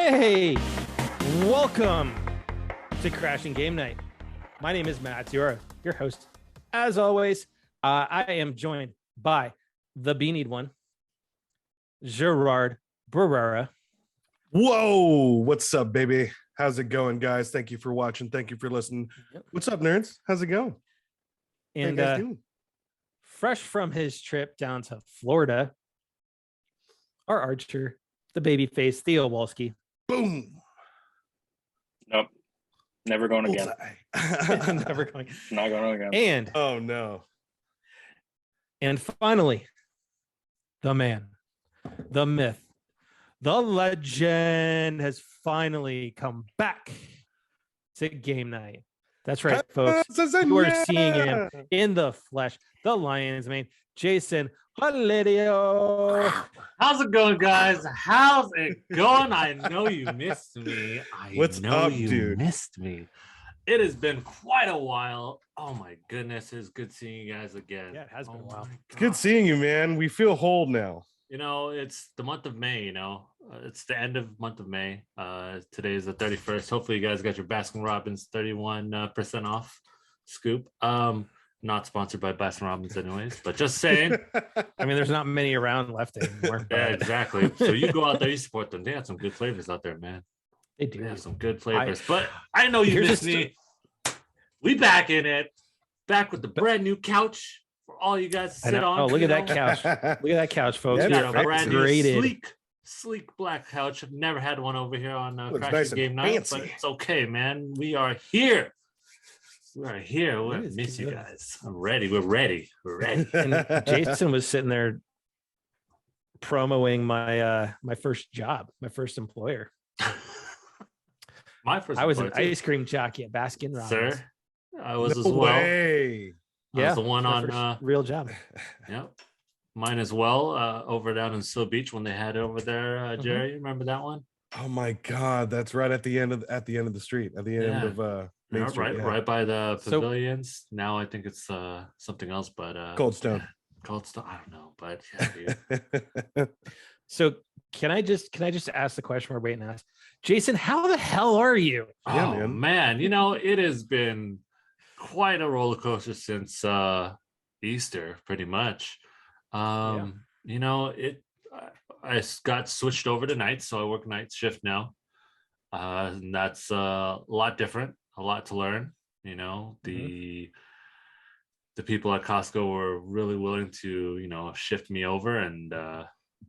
Hey, welcome to Crashing Game Night. My name is Matt Ziora, your host. As always, I am joined by the beanied one, Gerard Barrera. Whoa, what's up, baby? How's it going, guys? Thank you for watching. Thank you for listening. Yep. What's up, nerds? How's it going? And How you guys doing? fresh from his trip down to Florida, our archer, the babyface, Theo Walski. Boom. Nope. Never going again. Never going. Not going again. And Oh no. And finally, the man, the myth, the legend has finally come back to game night. That's right, folks. You are seeing him in the flesh, the Lionsmane, Jason Valerio. How's it going, guys? How's it going? I know you missed me. What's up, dude? Missed me. It has been quite a while. Oh my goodness, it's good seeing you guys again. Yeah, it has been a while. It's good seeing you, man. We feel whole now. You know, it's the month of May, it's the end of month of May. Today is the 31st. Hopefully you guys got your Baskin Robbins 31% off scoop. Not sponsored by Baskin Robbins anyways, but just saying. I mean, there's not many around left anymore. Yeah, exactly. So you go out there, you support them. They have some good flavors out there, man. They do. They have some good flavors. But I know you missed me. We back in it. Back with the brand new couch for all you guys to sit on. Oh, look at that couch. Look at that couch, folks. Yeah, A brand new Graded. sleek black couch. I've never had one over here on Looks Crashing nice and Game Night, fancy. but it's okay, man. We are here. We are here. It We'll is miss you good. guys. I'm ready. We're ready. We're ready. And Jason was sitting there promoting my first job, my first employer. My first. I was an employee, too. ice cream jockey at Baskin Robbins. Sir. I was No as well. way. I was the one my on first real job. yeah, mine as well. Over down in Seal Beach when they had it over there, Jerry. Remember that one? Oh my God, that's right at the end of the street, at the end Yeah. of Main Street. Yeah. Right by the So- pavilions. Now I think it's something else, but Cold Stone. Cold Stone. I don't know, but yeah, dude. So can I just ask the question we're waiting to ask? Jason, how the hell are you? Yeah, Oh man. man, you know, it has been quite a roller coaster since Easter, pretty much. You know, I got switched over to nights, so I work night shift now. And that's a lot different, a lot to learn. You know, the people at Costco were really willing to, shift me over, and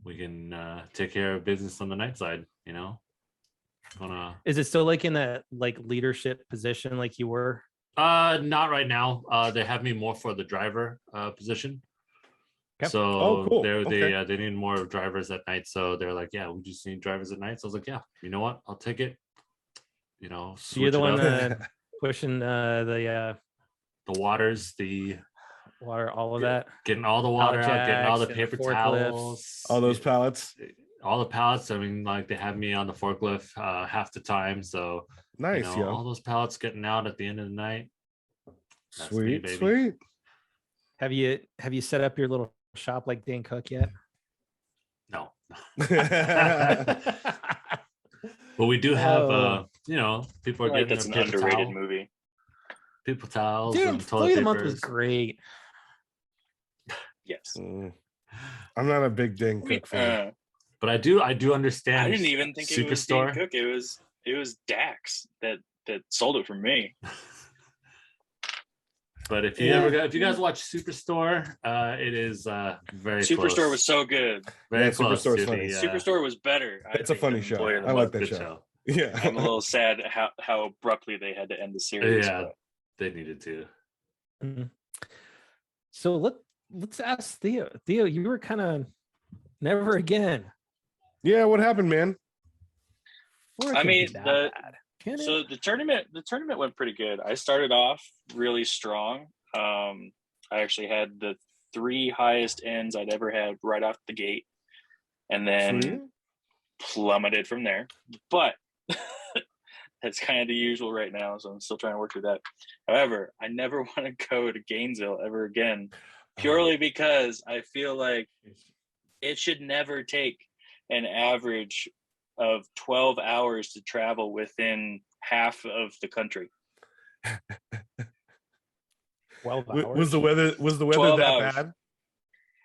we can take care of business on the night side. You know, Is it still like in that like leadership position like you were? not right now. They have me more for the driver position. Okay. So Oh, cool. they need more drivers at night. So they're like, yeah, we just need drivers at night. So I was like, yeah, you know what? I'll take it. You know, So you're the switch one it up. pushing the The waters, the water, all of that. getting all the water out, getting all the jacks and paper forklifts. towels, All those pallets. all the pallets. I mean, like they have me on the forklift half the time. So Nice, all yo. those pallets getting out at the end of the night. That's me, Sweet, baby. sweet. Have you set up your little shop like Dan Cook yet? No. But we do have, Oh. people are I feel like getting that's their an paper underrated towel, movie. paper towels Dude, and Employee toilet of the Month was papers. great. Yes. I'm not a big Dane Cook fan. But I do understand. I didn't even think it was Superstore. Dane Cook. It was Dax that sold it for me. But if you if you guys watch Superstore, it is very Superstore close. was so good. Very Yeah, close Superstore's to funny. the, Superstore was better. I It's a think, funny than show. Employee of the I like Month. that good show. show. Yeah. I'm a little sad how abruptly they had to end the series. Yeah, but they needed to. Mhm. So let's ask Theo. Theo, you were kind of never again. Yeah, what happened, man? Or it I could mean, be that the- bad. Can it? So the tournament went pretty good. I started off really strong. I actually had the 3 highest ends I'd ever had right off the gate, and then Sweet. plummeted from there. But that's kind of the usual right now, so I'm still trying to work through that. However, I never want to go to Gainesville ever again, purely because I feel like it should never take an average of 12 hours to travel within half of the country. 12 hours. Was the weather 12 that hours. bad?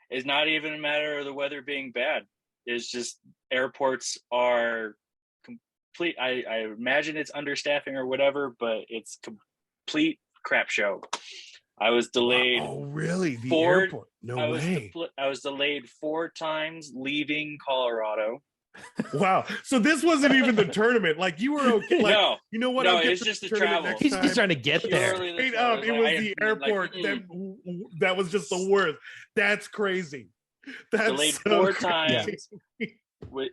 It's not even a matter of the weather being bad. It's just airports are complete. I imagine it's understaffing or whatever, but it's complete crap show. I was delayed. Oh, really? The 4 airport? No I way. was delayed 4 times leaving Colorado. Wow. So this wasn't even the tournament. Like you were okay. Like, No, you know what? no, I'll get it's to just the tournament travel. next He's time. just trying to get there. Purely the Straight travel. up, It's it like, was I the am, like, airport that was just the worst. That's crazy. That's delayed so 4 crazy. times,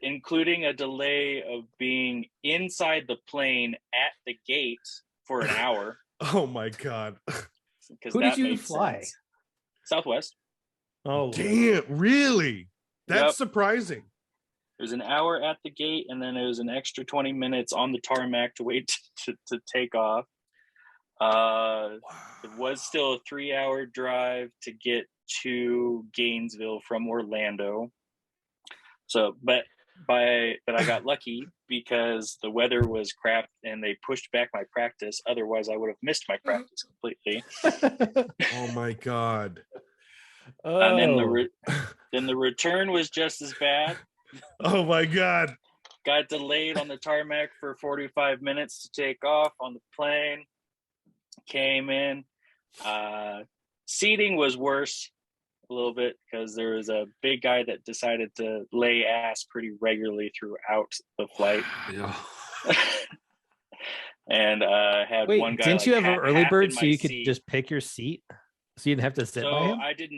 including a delay of being inside the plane at the gate for an hour. Oh my god. Because Who that did you made fly? sense. Southwest. Oh, Damn, really? That's Yep. surprising. It was an hour at the gate, and then it was an extra 20 minutes on the tarmac to wait to take off. It was still a 3-hour drive to get to Gainesville from Orlando. So, but I got lucky because the weather was crap and they pushed back my practice. Otherwise, I would have missed my practice completely. Oh my god. And then the return was just as bad. Oh my god. Got delayed on the tarmac for 45 minutes to take off on the plane. Came in. Seating was worse a little bit because there was a big guy that decided to lay ass pretty regularly throughout the flight. Yeah. And had wait, one guy. didn't like, you have an early half bird in so my you could seat. just pick your seat? So you didn't have to sit by So him? I did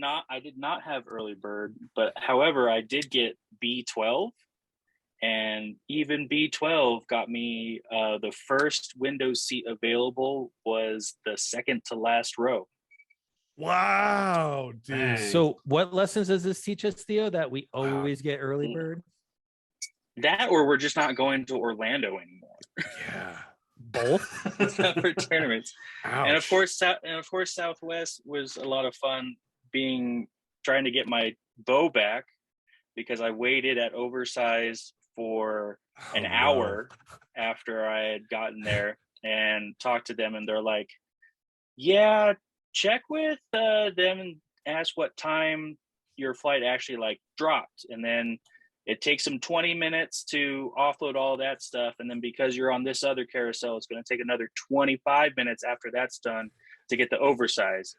not have early bird, but however, I did get B12, and even B12 got me the first window seat available was the second to last row. Wow, dude. Dang. So what lessons does this teach us, Theo? That we always get early bird? That, or we're just not going to Orlando anymore. Yeah. Both? For tournaments. Ouch. And of course, Southwest was a lot of fun trying to get my bow back because I waited at oversized for an Oh, no. hour after I had gotten there and talked to them, and they're like, yeah, check with them and ask what time your flight actually like dropped, and then it takes them 20 minutes to offload all that stuff, and then because you're on this other carousel, it's going to take another 25 minutes after that's done to get the oversize.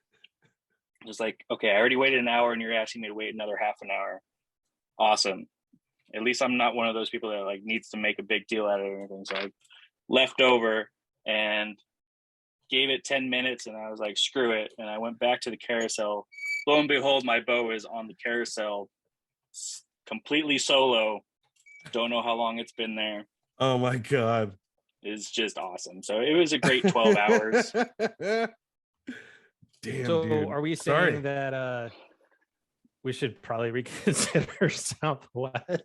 It's like, okay, I already waited an hour and you're asking me to wait another half an hour. Awesome. At least I'm not one of those people that like needs to make a big deal out of it or anything. So I left over and gave it 10 minutes, and I was like, screw it. And I went back to the carousel. Lo and behold, my bow is on the carousel completely solo. Don't know how long it's been there. Oh my god. It's just awesome. So it was a great 12 hours. Damn, So dude. are we Sorry. saying that we should probably reconsider Southwest?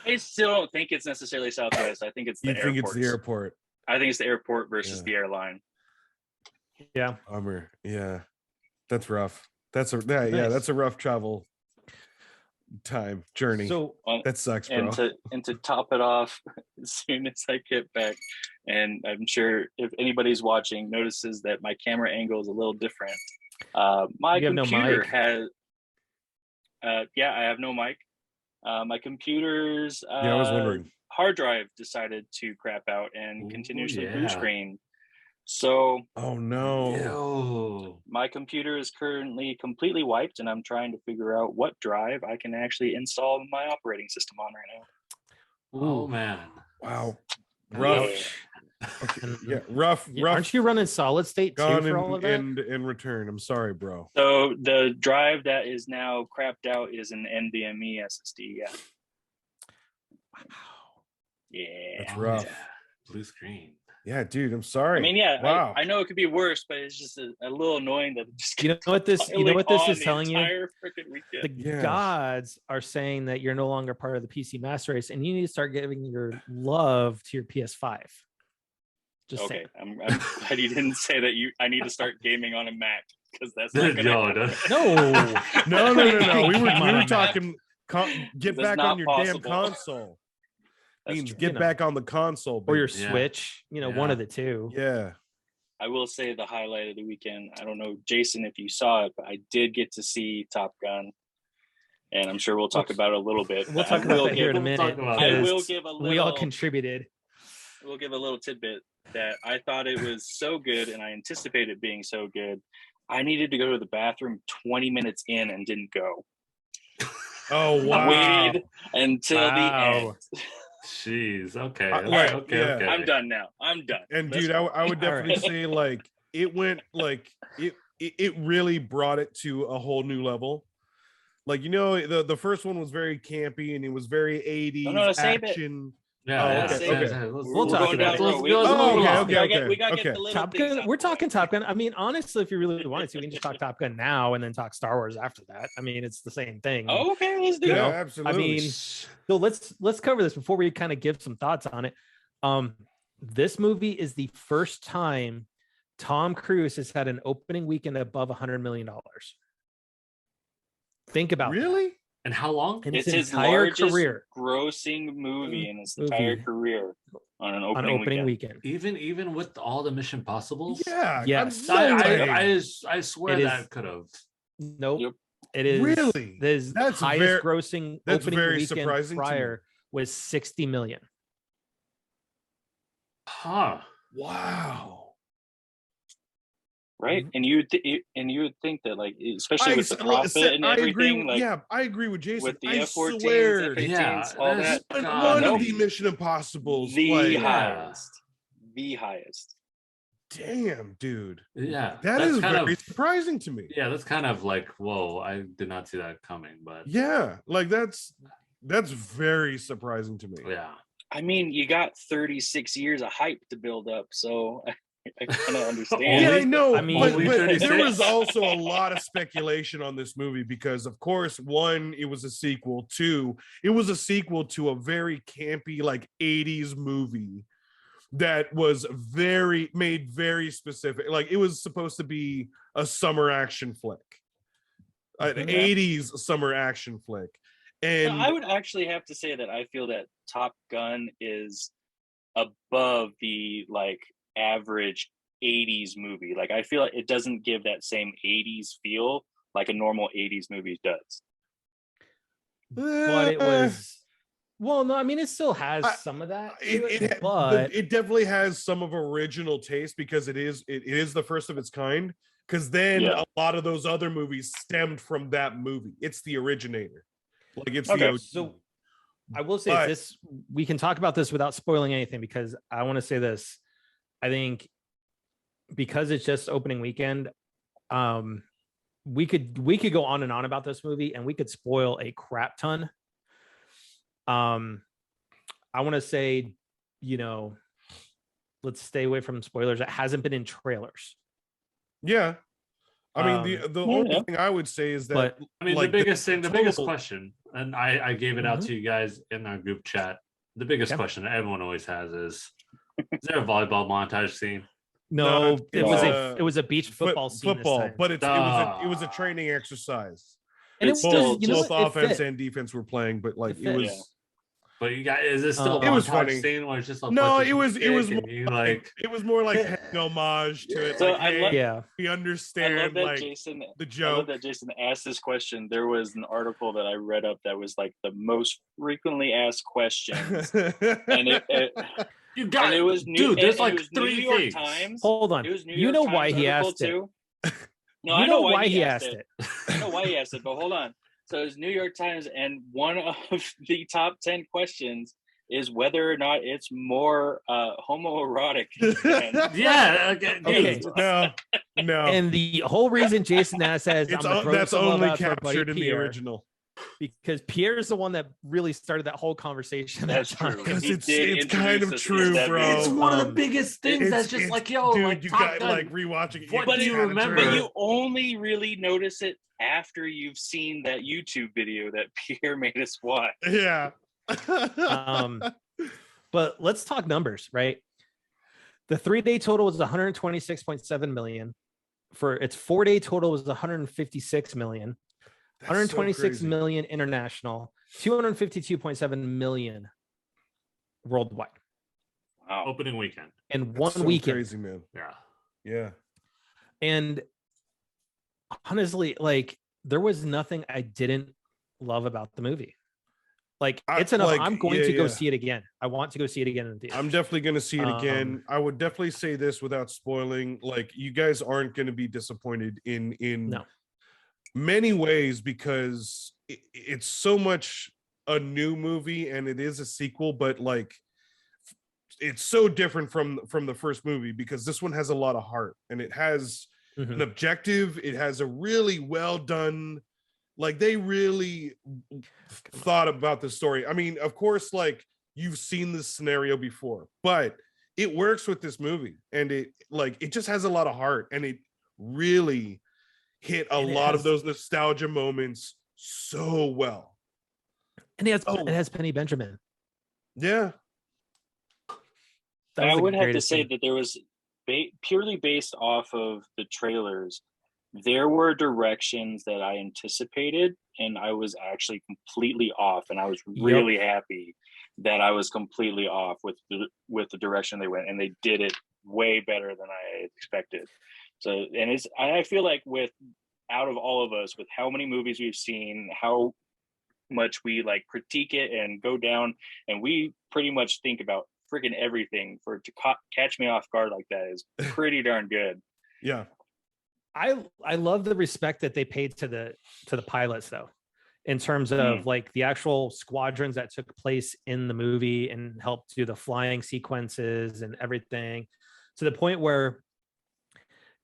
I still don't think it's necessarily Southwest. I think it's the You think it's airports. the airport? I think it's the airport versus Yeah. the airline. Yeah. Bummer. Yeah. That's rough. Yeah, Nice. that's a rough travel time journey. So that sucks, bro. And to top it off, as soon as I get back, and I'm sure if anybody's watching notices that my camera angle is a little different. My You have no computer mic. has I have no mic. My computer's I was wondering. hard drive decided to crap out and Ooh, continuously blue yeah. screen. So Oh no. Ew. my computer is currently completely wiped, and I'm trying to figure out what drive I can actually install my operating system on right now. Oh man. Wow. Yeah. Rough. Okay. Yeah, rough. aren't you running solid state too Gone for all of that? in return. I'm sorry, bro. So the drive that is now crapped out is an NVMe SSD. Yeah. Yeah. That's rough. Blue screen. Yeah, dude. I'm sorry. I mean, yeah, Wow. I know it could be worse, but it's just a little annoying that it just You know what this is telling you? Freaking weekend. The Yeah. gods are saying that you're no longer part of the PC master race, and you need to start giving your love to your PS5. Just Okay, saying. I'm glad you didn't say that. I need to start gaming on a Mac because that's not gonna Yo, happen. No. No. We were Come on, Matt. talking. Get That's back not on your possible. damn console. That's Means true. get back on the console, or your baby. Yeah. Switch, one of the two. Yeah. I will say the highlight of the weekend. I don't know, Jason, if you saw it, but I did get to see Top Gun, and I'm sure we'll talk about it a little bit. We'll but talk I about will that here in a give- minute. about I it. will because give a little. we all contributed. We'll give a little tidbit that I thought it was so good, and I anticipated it being so good. I needed to go to the bathroom 20 minutes in and didn't go. Oh I wow. waited until the end. Jeez. Okay. Yeah. Okay. I'm done now. I'm done. And Let's dude, go. I would definitely right. say like it went like it really brought it to a whole new level. Like the first one was very campy and it was very 80s No, save it. action. Yeah. Oh, yeah. okay, yeah, okay. yeah, We'll We're talk going down about the it. road. Let's Oh, move okay, on. okay. We gotta get Okay. the little Top things Gun. out We're the way. talking Top Gun. I mean, honestly, if you really wanted to, we can just talk Top Gun now and then talk Star Wars after that. I mean, it's the same thing. Oh, okay, let's do Yeah, it. know, absolutely. I mean, so let's cover this before we kind of give some thoughts on it. This movie is the first time Tom Cruise has had an opening weekend above $100 million. Think about that. Really? And how long? In It's his his entire largest career grossing movie in his Movie. entire career on an on opening weekend. Even with all the Mission Possibles. Yeah. Yes. No way. I swear It is- that could have. Nope. Yep. It is Really? His That's highest very- grossing that's opening very weekend surprising to me. prior was 60 million. Huh. Wow. Right, and you would think that, like, especially with the I profit and agree. everything, like Yeah, I agree with Jason. with the I F-14s, swear, F-18s, Yeah, all that's that, God, one nope. of the Mission Impossibles. the like, highest, the highest. damn, dude, Yeah. that that's is kind very of, surprising to me. yeah, that's kind of like, whoa, I did not see that coming, but Yeah, like that's very surprising to me. yeah. I mean, you got 36 years of hype to build up, so I kind of understand. Yeah, I know. I mean- but Only there 36. was also a lot of speculation on this movie because, of course, one, it was a sequel. Two, it was a sequel to a very campy, like 80s movie that was made very specific. Like it was supposed to be a summer action flick, an Mhm. 80s summer action flick. And I would actually have to say that I feel that Top Gun is above the like average 80s movie. Like I feel like it doesn't give that same 80s feel like a normal 80s movie does. But it was no, I mean it still has some of that. to it, but it definitely has some of original taste because it is the first of its kind. Because then Yeah. a lot of those other movies stemmed from that movie. It's the originator. Like it's Okay. the OG. So I will say But- this, we can talk about this without spoiling anything because I want to say this. I think because it's just opening weekend, we could go on and on about this movie and we could spoil a crap ton. I want to say, let's stay away from spoilers. It hasn't been in trailers. Yeah. I mean, the only yeah. thing I would say is that But I mean, like, the biggest total- question, and I gave it out Mhm. to you guys in our group chat. The biggest Okay. question that everyone always has is there a volleyball montage scene? no, No, it was a beach football scene. This football, time. but it was a training exercise. and it It's was still Both what? It offense fit. and defense were playing, but like It it fit. was Yeah. But you got is this still a It was montage funny. scene where it's just a No, bunch of it was stick more and you like it was more like paying homage to it. So like, I hey, love- Yeah. we I love understand that like Jason. the I love joke. that Jason asked this question. There was an article that I read up that was like the most frequently asked questions, and you got and it was dude. There's and like it was New 3 York things. Times. Hold on. It was New You York know Times why he article, asked it. too. No, You I know why he asked it. I know why he asked it, but hold on. So it was New York Times, and one of the top 10 questions is whether or not it's more homoerotic. than- Yeah. Okay. No. And the whole reason Jason asked that is It's I'm that's some love only out to our buddy captured in the Pierre, original. because Pierre's the one that really started that whole conversation. That's that time. true. Because He it's did kind of introduce us true, to that bro. video. It's one of the Um, biggest things that's just like, yo, dude, like you Top got Gun. like rewatching it. What it's do you kinda remember? true. But you only really notice it after you've seen that YouTube video that Pierre made us watch. Yeah. But let's talk numbers, right? The 3-day total was 126.7 million. For its 4-day total was 156 million. 126 crazy. million international, 252.7 million worldwide Wow. Opening weekend. in That's one so weekend. crazy, man. Yeah. Yeah. And honestly, like there was nothing I didn't love about the movie. Like it's enough. I'm going to go see it again. I want to go see it again in the theaters. I'm definitely going to see it again. I would definitely say this without spoiling. Like, you guys aren't going to be disappointed in No. many ways, because it's so much a new movie, and it is a sequel, but like it's so different from the first movie, because this one has a lot of heart, and it has an objective. It has a really well done, like they really thought about the story. I mean, of course, like you've seen this scenario before, but it works with this movie, and it just has a lot of heart, and it really hit a lot of those nostalgia moments so well. And it has Penny Benjamin. Yeah. I would have to say that there was purely based off of the trailers, there were directions that I anticipated, and I was actually completely off, and I was really happy that I was completely off with the direction they went, and they did it way better than I expected. So, and I feel like out of all of us, with how many movies we've seen, how much we like critique it and go down, and we pretty much think about freaking everything, for it to catch me off guard like that is pretty darn good. Yeah. I love the respect that they paid to the pilots, though, in terms of like the actual squadrons that took place in the movie and helped do the flying sequences and everything, to the point where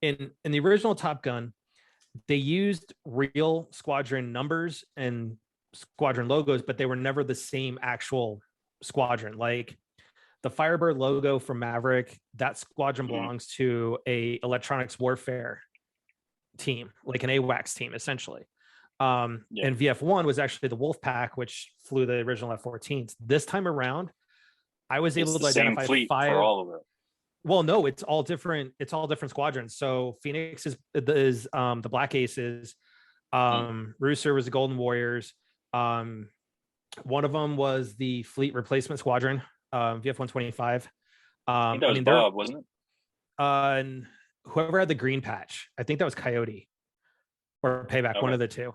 in the original Top Gun, they used real squadron numbers and squadron logos, but they were never the same actual squadron. Like the Firebird logo from Maverick, that squadron belongs to a electronics warfare team, like an AWACS team, essentially. And VF1 was actually the Wolf Pack, which flew the original F-14s. This time around, I was able to identify five. For all of it. Well, no, it's all different. It's all different squadrons. So Phoenix is the Black Aces. Rooster was the Golden Warriors. One of them was the Fleet Replacement Squadron, VF-125. I think that was Bob, wasn't it? And whoever had the green patch, I think that was Coyote or Payback, one of the two.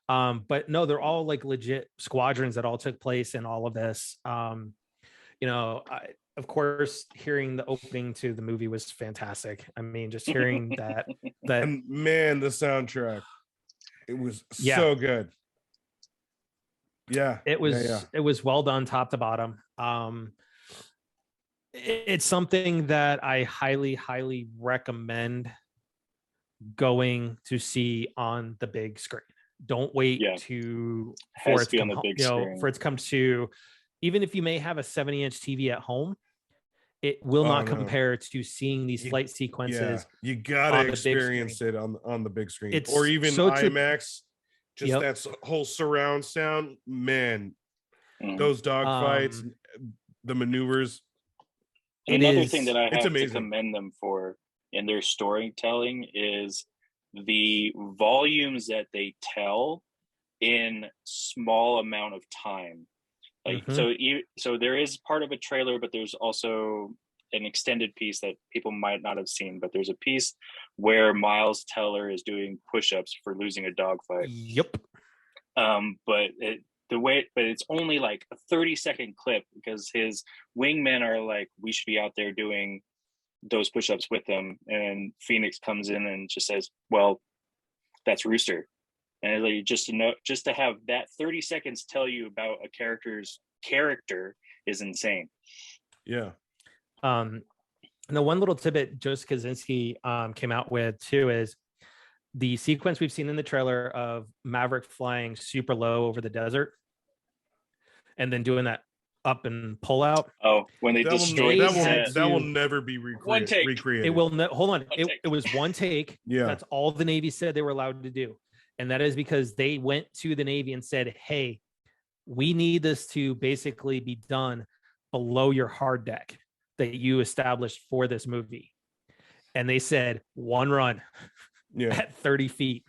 But no, they're all like legit squadrons that all took place in all of this. Of course, hearing the opening to the movie was fantastic. I mean, just hearing that and man, the soundtrack, it was so good. Yeah, it was well done, top to bottom. It's something that I highly recommend going to see on the big screen. Don't wait for it to come to, even if you may have a 70-inch TV at home, it will not compare to seeing these flight sequences. You gotta experience it on the big screen, or even IMAX. That whole surround sound, man. Those dogfights, the maneuvers. Another thing that I have to commend them for in their storytelling is the volumes that they tell in small amount of time. Like so there is part of a trailer, but there's also an extended piece that people might not have seen. But there's a piece where Miles Teller is doing push-ups for losing a dogfight. Yep. But it's only like a 30-second clip, because his wingmen are like, we should be out there doing those push-ups with them, and Phoenix comes in and just says, well, that's Rooster. And like, just to have that 30 seconds tell you about a character's character is insane. Yeah. The one little tidbit Joseph Kosinski came out with too is the sequence we've seen in the trailer of Maverick flying super low over the desert and then doing that up and pull out. Oh, when they destroyed that will never be recreated. It will hold on. It was one take. Yeah. That's all the Navy said they were allowed to do. And that is because they went to the Navy and said, hey, we need this to basically be done below your hard deck that you established for this movie. And they said one run at 30 feet.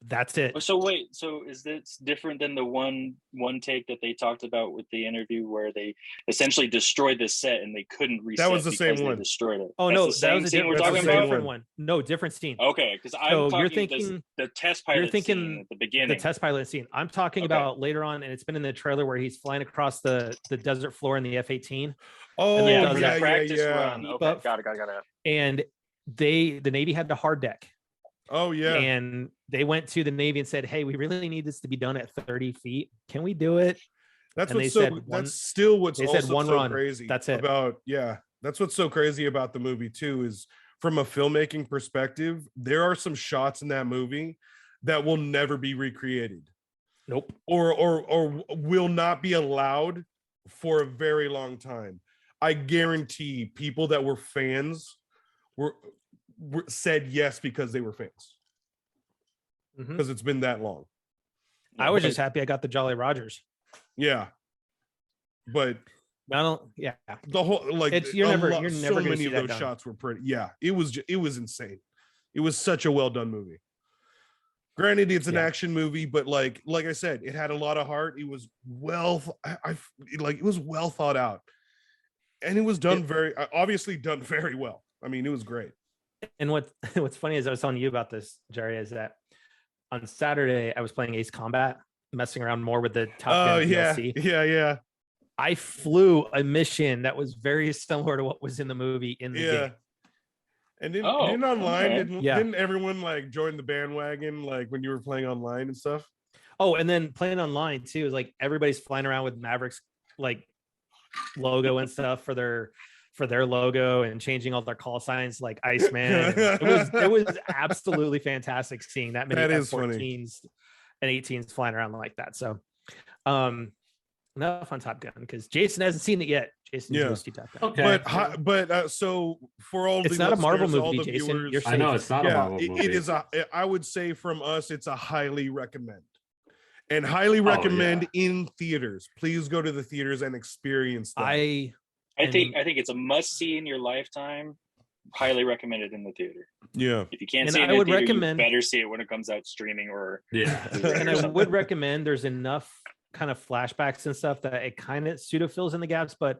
That's it. So wait, so is this different than the one take that they talked about with the interview where they essentially destroyed the set and they couldn't reset was the same because they one. destroyed it? Oh That's no, the that same was a scene we're different, talking the same about. different one. No, different scene. Okay, because I'm So talking you're thinking the test you're pilot thinking scene at the beginning. the test pilot scene. I'm talking Okay. about later on, and it's been in the trailer where he's flying across the desert floor in the F-18. Oh, And then yeah, does for that the practice yeah. run. Okay, But- got it. And the Navy had the hard deck. Oh, yeah. And they went to the Navy and said, "Hey, we really need this to be done at 30 feet. Can we do it?" That's and what's they so. said one- That's still what's they said also one so run. crazy. That's it. About That's what's so crazy about the movie too. Is from a filmmaking perspective, there are some shots in that movie that will never be recreated, Nope. or will not be allowed for a very long time. I guarantee people that were fans were said yes because they were fans, Mhm. because it's been that long. I was But- just happy I got the Jolly Rogers. Yeah, but I don't. Yeah. the whole You're never so gonna many see of that those done. shots were pretty. Yeah, it was insane. It was such a well done movie. Granted, it's an Yeah. action movie, but like I said, it had a lot of heart. It was it was well thought out, and it was done obviously done very well. I mean, it was great. And what's funny is I was telling you about this, Jerry, is that on Saturday I was playing Ace Combat, messing around more with the Top Oh Gun yeah, DLC. yeah. I flew a mission that was very similar to what was in the movie in the game. And then Oh, online, okay. didn't everyone like join the bandwagon like when you were playing online and stuff? Oh, and then playing online too is like everybody's flying around with Mavericks like logo and stuff for their logo and changing all their call signs like Iceman. It was absolutely fantastic seeing that many That is F-14s and 18s flying around like that. So enough on Top Gun because Jason hasn't seen it yet. Jason's Yeah. supposed to Top Gun. Okay. But so for all It's the not a Marvel listeners, all movie, the Jason. viewers, You're I know safe. it's not a Marvel movie. it is I would say from us, it's a highly recommend. And highly recommend in theaters. Please go to the theaters and experience that. I think it's a must see in your lifetime. Highly recommended in the theater. Yeah. If you can't And see it in I the would theater, recommend- you better see it when it comes out streaming or Yeah. And or I something. would recommend there's enough kind of flashbacks and stuff that it kind of pseudo fills in the gaps, but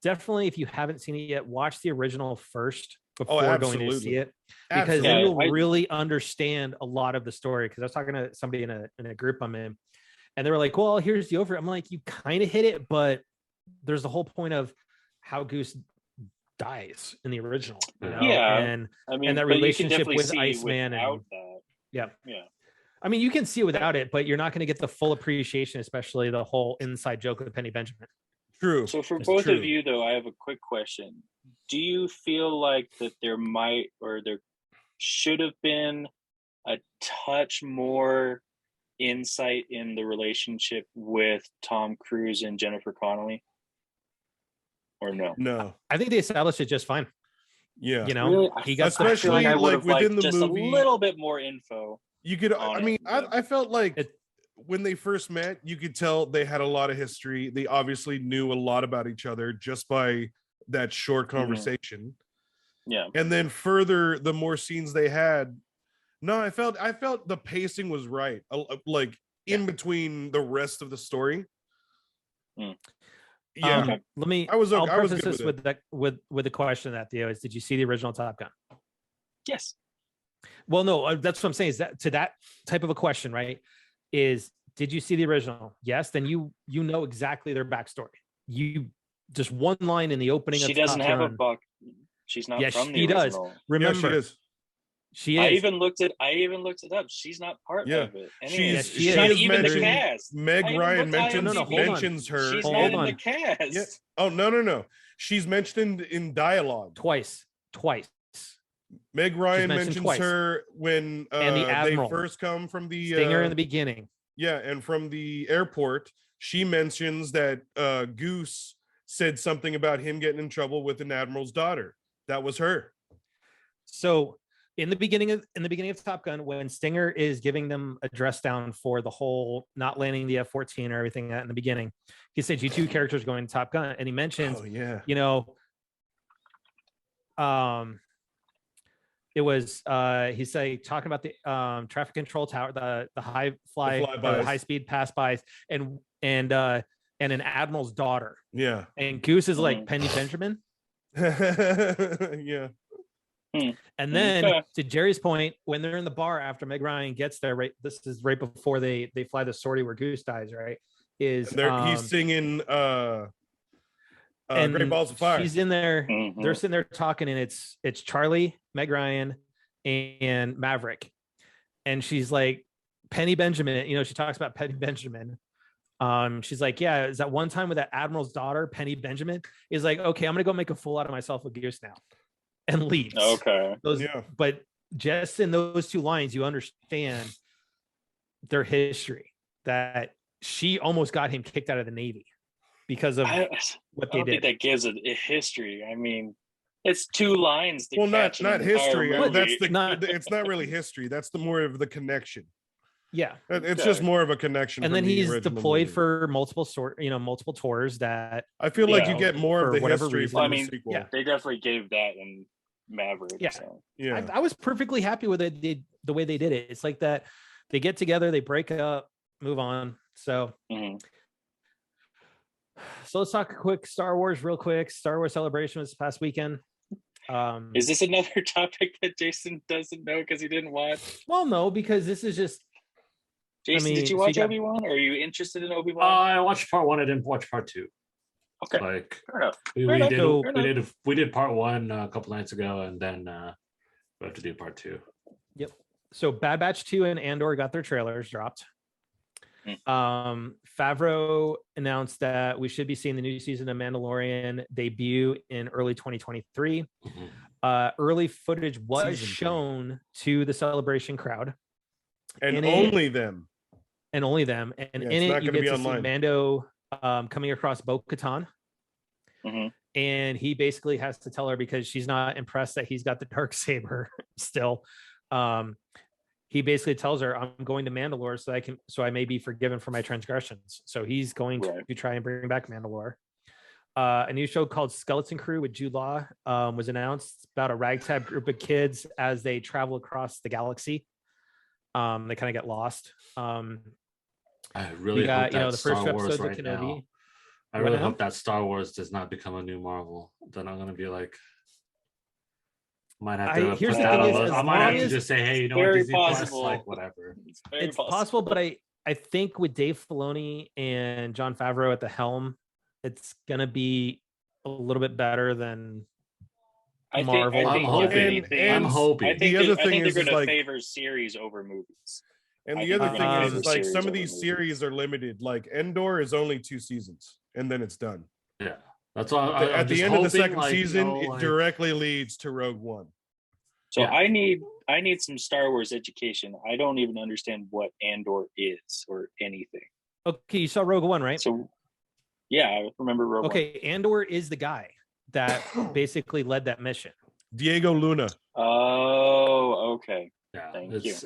definitely if you haven't seen it yet, watch the original first before going to absolutely. see it, because Absolutely. then Yeah, you'll really understand a lot of the story. Because I was talking to somebody in a group I'm in, and they were like, "Well, here's the over." I'm like, "You kind of hit it, but there's the whole point of how Goose dies in the original." You know? Yeah. and I mean, and that but you can relationship definitely with see Iceman without and- that. yeah. Yeah. I mean, you can see it without it, but you're not going to get the full appreciation, especially the whole inside joke of Penny Benjamin. True. So for It's both true. of you, though, I have a quick question. Do you feel like that there might or there should have been a touch more insight in the relationship with Tom Cruise and Jennifer Connelly? Or no? No. I think they established it just fine. Yeah. You know, Really? he got I feel Especially, like I would like, have liked within the just movie- a little bit more info. You could on I it, mean, but- I felt like It- when they first met, you could tell they had a lot of history. They obviously knew a lot about each other just by that short conversation. Yeah. And then further, the more scenes they had, no, I felt the pacing was right. Like in between the rest of the story. Mm. Yeah. Okay. Let me. I was I'll okay- I was preface good this with with that with the question that Theo is: did you see the original Top Gun? Yes. Well, no, that's what I'm saying. Is that to that type of a question, right? Is did you see the original? Yes. Then you know exactly their backstory. You just one line in the opening. She of doesn't Top have a Gun. buck. She's not Yeah, from the she does. original. Yeah, Remember, she is. she I is. even looked it up. She's not part Yeah. of it. She's she not is even the mentioned- cast. Meg I even Ryan looked mentions, No, no, hold on. mentions her. She's Hold not in on. the cast. Yeah. Oh, no. She's mentioned in dialogue. twice. Meg Ryan mentioned mentions twice. her when And the they Admiral. first come from the Stinger in the beginning. yeah, and from the airport. She mentions that Goose said something about him getting in trouble with an admiral's daughter. That was her. So in the beginning of Top Gun, when Stinger is giving them a dress down for the whole not landing the F-14 or everything in the beginning, he said, "You two characters going to Top Gun," and he mentions, Oh yeah. you know, it was he's like talking about the traffic control tower, the high fly or flybys. the high speed pass bys, and an admiral's daughter. Yeah. And Goose is like Penny Benjamin. Yeah. And then Okay. to Jerry's point, when they're in the bar after Meg Ryan gets there, right? This is right before they fly the sortie where Goose dies, right? Is He's singing and Great Balls of Fire. She's in there, Mhm. they're sitting there talking, and it's Charlie, Meg Ryan, and Maverick. And she's like, Penny Benjamin, you know, she talks about Penny Benjamin. She's like, yeah, is that one time with that admiral's daughter, Penny Benjamin? Is like, okay, I'm gonna go make a fool out of myself with Goose now, and leaves. Okay. But just in those two lines, you understand their history, that she almost got him kicked out of the Navy because of what they I don't think did. that gives a history. I mean, it's 2 lines. To Well, catch not an entire history. movie. That's the. Not- It's not really history. That's the more of the connection. Yeah. It's Okay. just more of a connection. And from then the he's original deployed movie. for multiple tours that I feel like Yeah. you get more For of the whatever history reason. from Well, I the mean, sequel. yeah. They definitely gave that in Maverick. Yeah. So. Yeah. I was perfectly happy with it. The way they did it. It's like that they get together, they break up, move on. So Mhm. let's talk a quick Star Wars real quick. Star Wars Celebration was this past weekend. Is this another topic that Jason doesn't know because he didn't watch? Well, no, because this is just Jason, mean, did you so you watch got- Obi-Wan? Are you interested in Obi-Wan? I watched part 1. I didn't watch part 2. Okay, Like fair enough. we, Fair we enough. did we did part 1 a couple nights ago, and then we have to do part 2. so Bad Batch 2 and Andor got their trailers dropped. Hmm. Favreau announced that we should be seeing the new season of Mandalorian debut in early 2023. Early footage was Season 3. shown to the Celebration crowd, And in it- only them. and only them. And Yeah, in it's it, not you gonna get be to online. see Mando coming across Bo-Katan. Mhm. And he basically has to tell her, because she's not impressed that he's got the dark saber still. He basically tells her, I'm going to Mandalore so I may be forgiven for my transgressions. So he's going Right. to try and bring back Mandalore. A new show called Skeleton Crew with Jude Law was announced, about a ragtag group of kids as they travel across the galaxy. They kind of get lost. I really We got, hope that the first Star two Wars episodes of right Kenobi. now. I What really now? hope that Star Wars does not become a new Marvel. Then I'm gonna be like, might have to Here's put the that thing on is, list. as I might have long to as- just say, hey, you know what, Very Disney Plus, possible. like whatever. Very It's possible, but I think with Dave Filoni and Jon Favreau at the helm, it's gonna be a little bit better than Marvel. I'm if hoping. anything, I'm hoping. I think The other I thing think is they're going like- to favor series over movies. And I the think other they're thing gonna is, favor like series some of over these movies. series are limited. Like Endor is only 2 seasons, and then it's done. Yeah, that's why I'm At the just end of the hoping, second like, you season, know, it like- directly leads to Rogue One. So Yeah. I need some Star Wars education. I don't even understand what Andor is or anything. Okay, you saw Rogue One, right? So yeah, I remember Rogue One. Okay, Andor is the guy that basically led that mission. Diego Luna. Oh, okay. Yeah, Thank it's,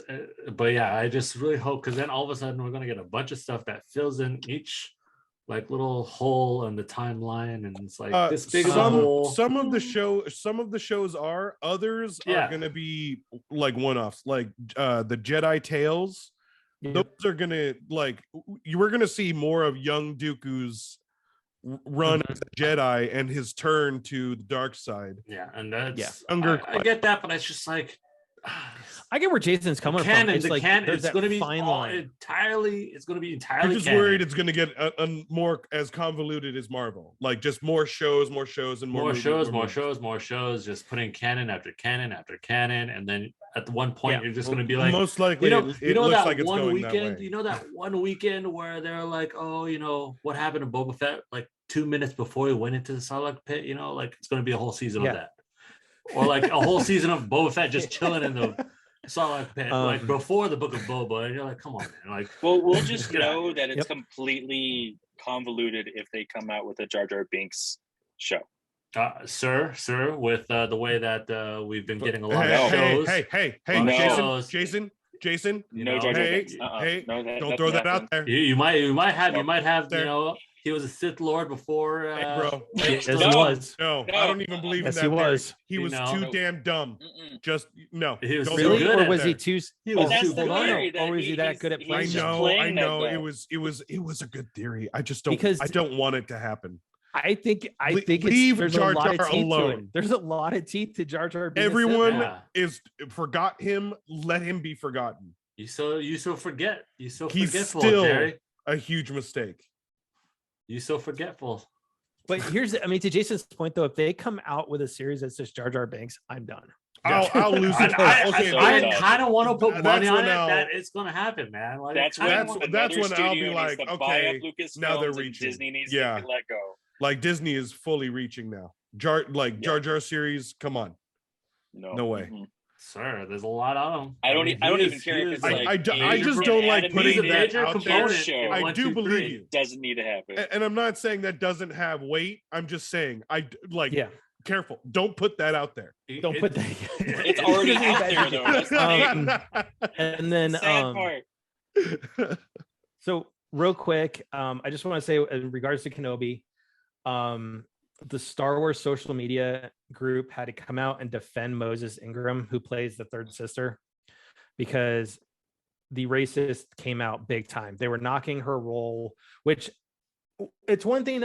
but yeah, I just really hope, because then all of a sudden we're gonna get a bunch of stuff that fills in each like little hole in the timeline, and it's like this big of a hole. Some of the shows are, others Yeah. are gonna be like one-offs, like the Jedi Tales. Yep. Those are gonna, like, you were gonna see more of young Dooku's run Mhm. as a Jedi and his turn to the dark side. Yeah, and that's Yeah. I get that, but it's just like I get where Jason's coming from. canon. It's The like canon. there's It's that going to be fine all line. entirely. It's going to be entirely. I'm just canon. worried it's gonna get more as convoluted as Marvel, like just more shows, and more more movies, shows, more movies. shows, more shows. Just putting canon after canon after canon, and then at the one point Yeah. you're just Well, going to be like, most likely, it you know looks that like it's one going that weekend. way. You know that one weekend where they're like, oh, what happened to Boba Fett like 2 minutes before he went into the Sarlacc pit? Like it's going to be a whole season Yeah. of that, or like a whole season of Boba Fett just chilling in the Sarlacc pit, like before the Book of Boba, and you're like, come on, man. Like, Well, we'll just Yeah. know that it's Yep. completely convoluted if they come out with a Jar Jar Binks show. sir, with the way that we've been getting a lot Hey, of shows. hey, No. Jason, No Jar Jar hey, Binks. hey, No, don't throw that out there. You might have, There. you he was a Sith Lord before. Hey, bro. Yes, he No. was. No, No. I don't even believe in Yes, that. he theory. was. He was No. too damn dumb. Mm-mm. Just no. He was Don't too do Really? it good Or at was he there. too? He But was that's too the hold on, theory though. Or was he that he's- good at he's I playing? just know, playing I that know. guy. It was a good theory. I just don't. Because- I don't want it to happen. I think Leave there's Jar a lot of Jar teeth to alone. it. There's a lot of teeth to Jar Jar being a Sith. Everyone Yeah. is forgot him. Let him be forgotten. You so forget. You so He's forgetful, still Jerry. a huge mistake. You so forgetful. But to Jason's point though, if they come out with a series that's just Jar Jar Binks, I'm done. I'll lose it. Okay, I kind of want to put That's money on when it I'll- that it's gonna happen, man. Like, That's I when kinda that's another when I'll be studio like, needs to buy up okay, Lucasfilms now they're and reaching. Disney needs Yeah. to let go. like Disney is fully reaching now. Jar Jar series. Come on, no way. Mm-mm. Sir, there's a lot on him. I don't mean, even he is- care he if is it's a like I just an don't like animated putting that major out component there. show. in I 1, do 2, believe 3. you. It doesn't need to happen. And I'm not saying that doesn't have weight. I'm just saying Yeah. careful. Don't put that out there. Don't put that. It's already out there though. That's the And then sad part. so real quick, I just want to say in regards to Kenobi, the Star Wars social media group had to come out and defend Moses Ingram, who plays the third sister, because the racist came out big time. They were knocking her role, which it's one thing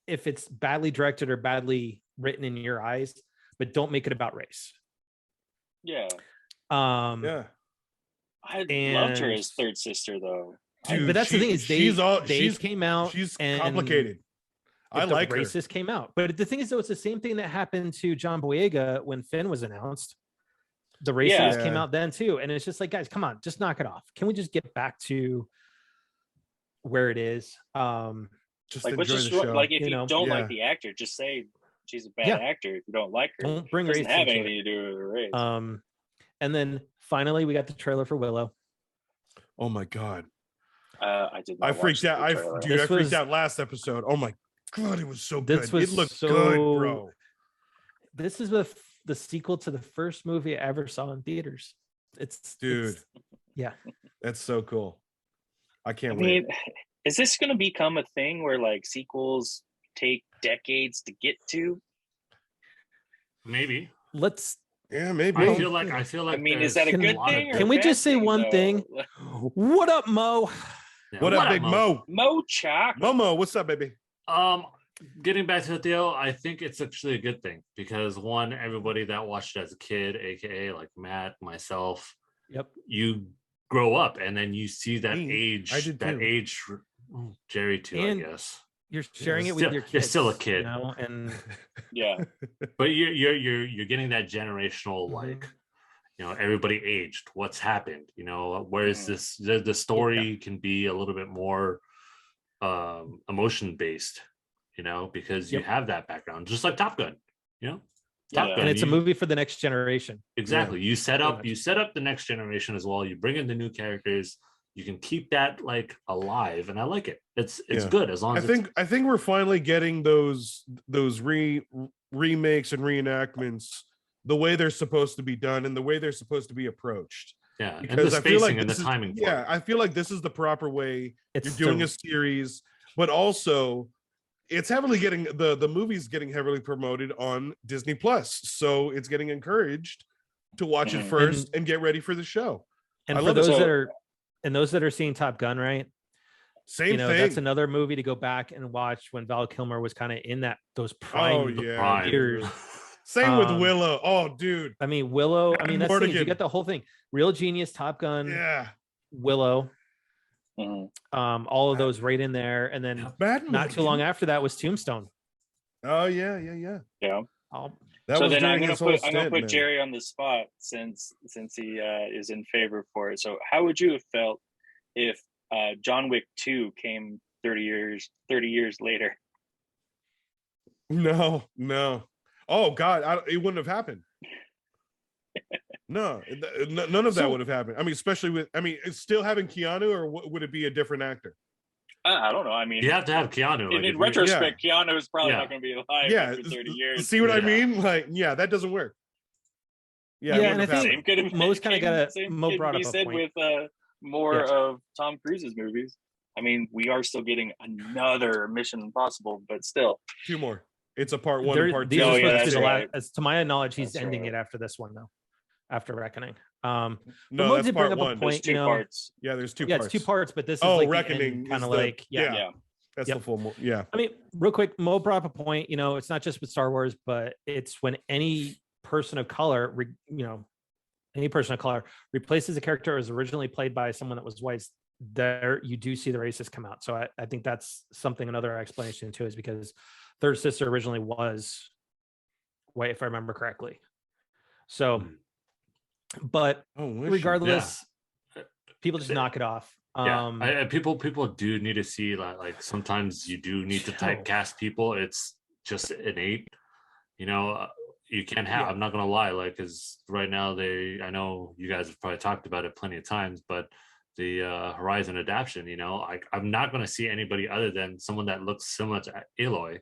if it's badly directed or badly written in your eyes, but don't make it about race. Yeah. Yeah, I And- loved her as third sister though. dude, but that's the thing is they she's came out she's and complicated. I the like her. racist came out. But the thing is, though, it's the same thing that happened to John Boyega when Finn was announced. The racist came Yeah. out then too, and it's just like, guys, come on, just knock it off. Can we just get back to where it is? Just Like, enjoy let's the just show. like if you you know? don't Yeah. like the actor, just say she's a bad Yeah. actor. If you don't like her, Don't bring it doesn't race have into anything it. to do with her race. And then finally, we got the trailer for Willow. Oh my god, I did. Not I watch freaked the out. I trailer. dude, I This freaked was- out last episode. Oh my god, it was so good. This was It looked so- good, bro. This is the sequel to the first movie I ever saw in theaters. Dude. yeah. That's so cool. I I can't mean, wait. is this going to become a thing where like sequels take decades to get to? Maybe. Let's Yeah, maybe. I feel like I mean, is that a Can- good lot of thing? Or Can a we bad just say thing, one though? thing? What up, Mo? Yeah. What up, Big Mo? Mo Chock. Momo, what's up, baby? Getting back to the deal, I think it's actually a good thing because one, everybody that watched it as a kid, aka like Matt, myself, Yep. you grow up and then you see that Me, age, I did that too. age. Jerry too, And- I guess. You're sharing it with Still- your kids. you're still a kid. You know? And Yeah. But you're getting that generational Mhm. like, you know, everybody aged. What's happened? You know, whereas Mhm. this the story can be a little bit more emotion based. You know, because you Yep. have that background, just like Top Gun. You know, Top Yeah. Gun. and it's a you- movie for the next generation. Exactly. You set Pretty up much. you set up the next generation as well. You bring in the new characters. You can keep that like alive, and I like it. It's Yeah. good as long as I think we're finally getting those remakes and reenactments the way they're supposed to be done and the way they're supposed to be approached. yeah, and the Because I feel spacing like and the this is- timing. for Yeah, it. I feel like this is the proper way It's you're doing the- a series, but also it's heavily getting the movie's getting heavily promoted on Disney Plus, so it's getting encouraged to watch it Mhm. first and get ready for the show. and I for love it. those So- that are seeing Top Gun, right? Same You know, thing. that's another movie to go back and watch when Val Kilmer was kind of in those prime. Oh yeah, prime. years. Same with Um, Willow. Oh, dude. I mean, Willow. I mean, that's the thing is you Mortigan. get the whole thing. Real Genius, Top Gun, Yeah, Willow, Mhm. all of those right in there, and then Bad not too long after that was Tombstone. Oh yeah. Yeah. All- That So was then I'm during gonna his whole put stint, man. Jerry on the spot since he is in favor for it. So how would you have felt if John Wick 2 came 30 years later? No. Oh God, it wouldn't have happened. No, none of that So- would have happened. I mean, especially with, it's still having Keanu, or would it be a different actor? I don't know. I mean, You have to have Keanu. Like, in if you- retrospect, Keanu is probably Yeah. not going to be alive Yeah, after 30 years. see what I Yeah. mean? Like, yeah, that doesn't work. Yeah, Yeah, it and wouldn't I have think- happened. Same could have Mo's kinda got a- same Mo could brought be up a said point. with more Yes. of Tom Cruise's movies. I mean, we are still getting another Mission Impossible, but still. 2 more. It's a part 1 and part 2. These are Oh, yeah, supposed to be that's the right. last, as to my knowledge, he's That's ending right. it after this one though, after Reckoning. No, Mo that's did bring part up a 1. There's point, 2 you know, parts. Yeah, there's 2 yeah, parts. it's 2 parts, but this is Oh, like Reckoning kind is of the- like, yeah. Yeah. That's Yep. the full. Yeah. I mean, real quick, Mo brought up a point, you know, it's not just with Star Wars, but it's when any person of color, any person of color replaces a character that was originally played by someone that was white, there you do see the racist come out. So I think that's something, another explanation too, is because Third Sister originally was white, if I remember correctly. So, but regardless, people just knock it off. People do need to see that, like sometimes you do need to typecast people. It's just innate, you know. You can't have. I'm not gonna lie, like, because right now I know you guys have probably talked about it plenty of times, but the Horizon adaptation, you know, I'm not gonna see anybody other than someone that looks similar to Aloy,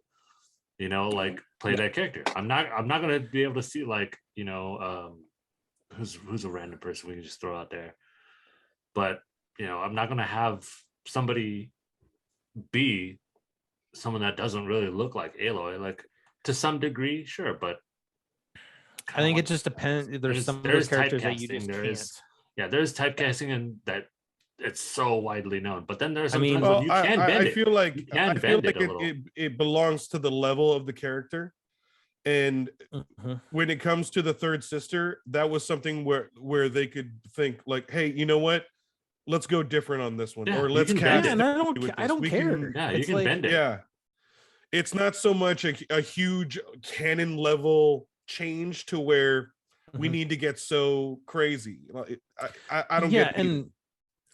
you know, like play that character. I'm not gonna be able to see, like, you know, who's a random person we can just throw out there, but you know, I'm not gonna have somebody be someone that doesn't really look like Aloy. Like, to some degree, sure, but I think it just depends. There's some of those characters that you just can't. There's typecasting, and that it's so widely known. But then there's I Well, you can bend it. I feel like You can bend it a little. it belongs to the level of the character, and when it comes to the Third Sister, that was something where they could think like, hey, you know what? Let's go different on this one, Yeah, or you let's can cast. bend it. I don't care. Yeah, you It's can like, bend it. Yeah, it's not so much a huge canon level change to where we need to get so crazy. I don't get. And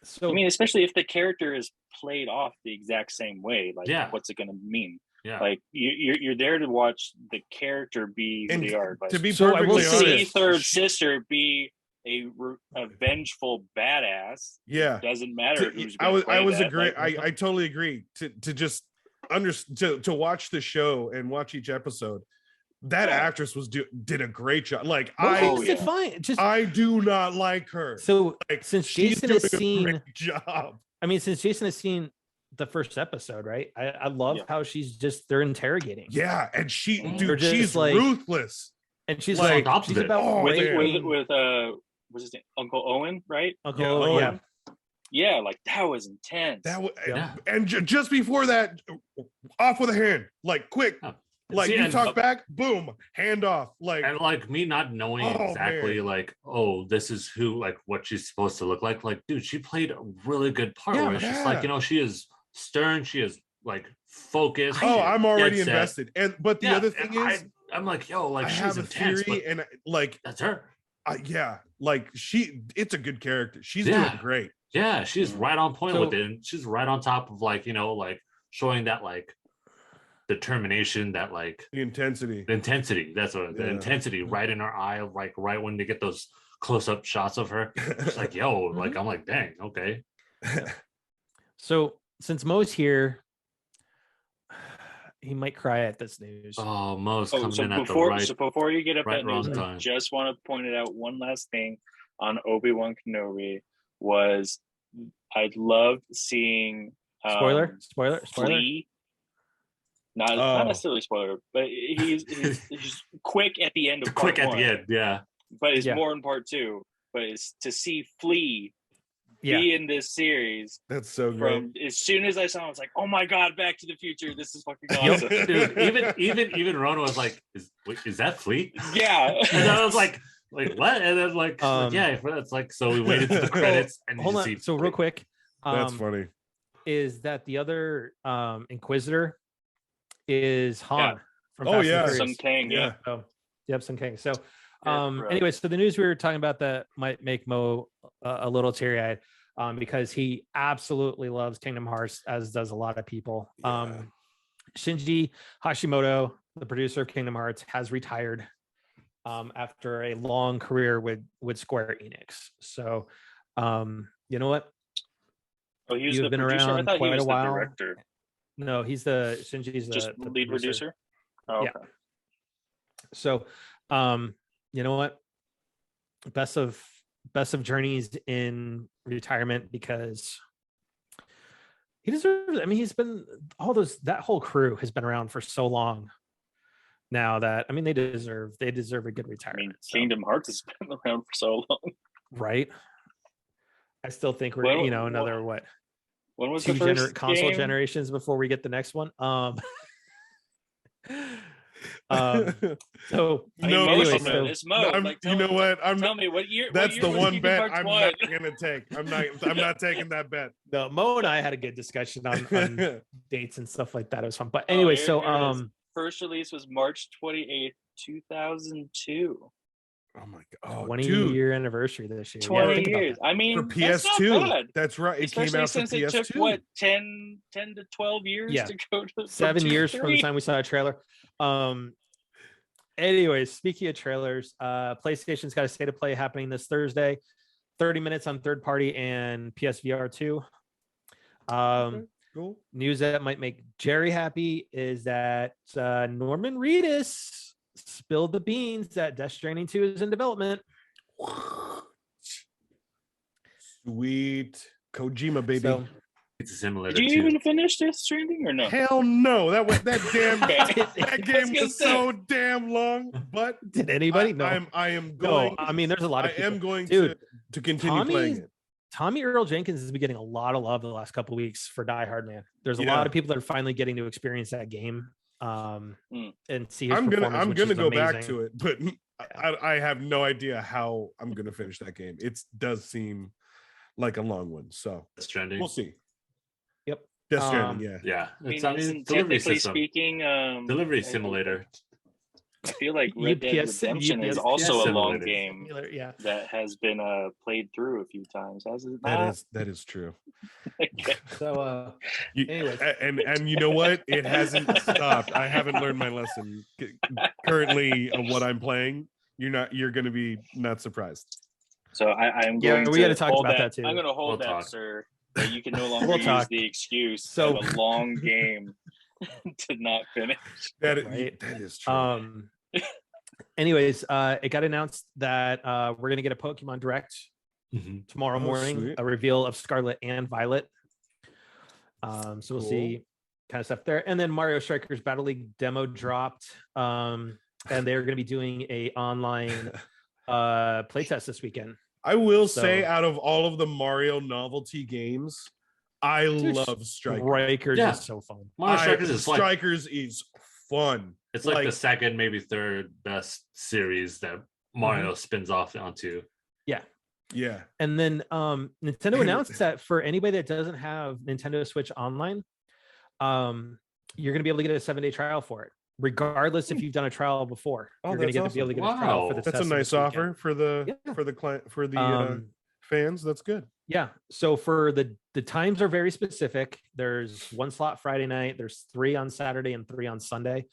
so I mean, especially if the character is played off the exact same way, like, what's it going to mean? Yeah, like you're there to watch the character be who and they are. But to be So I will perfectly say- see honest, Third Sister be a vengeful badass. Yeah, It doesn't matter who's. I was that. agree. Like, I totally agree. To just to watch the show and watch each episode. That actress did a great job. Like it's fine. Just I do not like her. So like, since she's Jason doing has a seen, great job. I mean, since Jason has seen the first episode, right? I love how they're interrogating. Yeah, and They're just she's like, ruthless. And she's Like, like, she's about with what's his name? Uncle Owen, right? Uncle Owen, yeah. Yeah, like that was intense. That was, and just before that, off with a hand, like quick. Like, you talk back, boom, hand off. Like, and like me not knowing exactly like, oh, this is who, like, what she's supposed to look like. Like, dude, she played a really good part where it's just like, you know, she is stern, she is like focused. Oh, I'm already invested. But the other thing is, I'm like, yo, like, I she's have a intense, theory, and like that's her. Like it's a good character. She's doing great. Yeah, she's right on point with it. And she's right on top of, like, you know, like showing that like determination, that like the intensity. That's what the intensity right in her eye, like right when they get those close-up shots of her. It's like, yo, like, I'm like, dang, okay. So since Mo's here, he might cry at this news. Oh, Mo's coming in at the right. So before you get up that news, time. I just want to point it out. One last thing on Obi-Wan Kenobi was I loved seeing spoiler. Flea. Not necessarily spoiler, but he's quick at the end of part one. The end, yeah. But it's more in part two. But it's to see Flea be in this series. That's so great. From as soon as I saw him, I was like, "Oh my god, Back to the Future! This is fucking awesome." Dude, even Rona was like, "Is that Flea?" Yeah, and I was like what? And then like, yeah, it's like, so we waited to the credits and hold on. So real quick, that's funny. Is that the other Inquisitor? Is Han from Fast and Sun Kang, Sun Kang. So anyway, so the news we were talking about that might make Mo a little teary-eyed because he absolutely loves Kingdom Hearts, as does a lot of people. Shinji Hashimoto, the producer of Kingdom Hearts, has retired after a long career with Square Enix. So you know what? Oh, he was the producer? I thought he was the director. No, Shinji's just the lead producer. Oh, okay. Yeah. So, you know what? Best of journeys in retirement, because He deserves it. I mean, he's been that whole crew has been around for so long now that they deserve a good I retirement. mean, Kingdom Hearts has been around for so long. Right. I still think we're another what? When was two the first console game? generations before we get the next one. So No, anyway, man. It's Mo. You know what? Tell me what year. That's what the year was one Kingdom bet Hearts I'm 1? not gonna take. I'm not taking that bet. no, Mo and I had a good discussion on dates and stuff like that. It was fun. But Oh, anyway, here it is. First release was March 28th, 2002. Oh my god! 20-year anniversary this year. 20 years. I mean, for that's PS2. not bad. That's right. It Especially came out since for it PS2. took what 10 to 12 years to go to 7 years from the time we saw a trailer. Anyways, speaking of trailers, PlayStation's got a state of play happening this Thursday. 30 minutes on third party and PSVR 2. Cool. News that might make Jerry happy is that Norman Reedus spilled the beans that Death Stranding 2 is in development. Sweet Kojima, baby. So, It's a simulator. Did you even finish Death Stranding or no? Hell no! That game was so damn long. But did anybody? No. I am going. No, I mean, there's a lot of people. I am going Dude, to continue playing it. Tommy Earl Jenkins has been getting a lot of love the last couple of weeks for Die Hard, man. There's a lot of people that are finally getting to experience that game and see his performance. I'm gonna go amazing. back to it, but I have no idea how I'm gonna finish that game. It does seem like a long one, so Stranding. We'll see. Yep. Death Stranding, yeah. I mean, delivery technically system. speaking, Delivery simulator. I feel like Red Dead Redemption is also a long game that has been played through a few times. Has it not? That is true. So anyways. And you know what? It hasn't stopped. I haven't learned my lesson currently of what I'm playing. You're gonna be not surprised. So I'm going we to talk hold about that too. I'm going to hold We'll that, talk. sir. That you can no longer use the excuse of a long game to not finish. That Right. is true. Anyways, it got announced that we're gonna get a Pokemon Direct tomorrow morning, sweet. a reveal of Scarlet and Violet. So we'll see kind of stuff there. And then Mario Strikers Battle League demo dropped. And they're gonna be doing a online playtest this weekend. I will say, out of all of the Mario novelty games, I love Strikers. Strikers is so fun. Mario Strikers is fun. It's like the second, maybe third best series that Mario spins off onto. Yeah. And then Nintendo announced that for anybody that doesn't have Nintendo Switch Online, you're going to be able to get a 7-day trial for it, regardless if you've done a trial before. You're going to be able to get a trial for the That's a nice offer for the fans. That's good. Yeah. So for the times are very specific. There's one slot Friday night. There's 3 on Saturday and 3 on Sunday.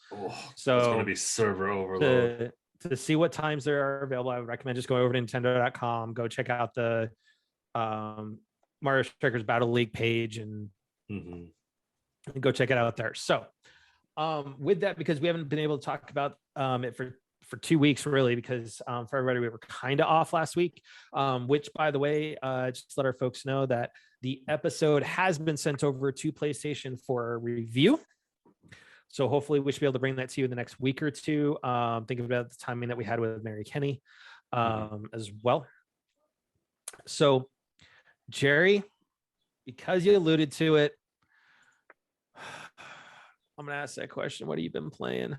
So it's going to be server overload. To see what times there are available, I would recommend just going over to Nintendo.com. Go check out the Mario Strikers Battle League page and go check it out there. So with that, because we haven't been able to talk about it for 2 weeks, really, because for everybody, we were kind of off last week, which, by the way, just let our folks know that the episode has been sent over to PlayStation for review. So hopefully we should be able to bring that to you in the next week or two. Think about the timing that we had with Mary Kenny as well. So, Jerry, because you alluded to it, I'm going to ask that question. What have you been playing?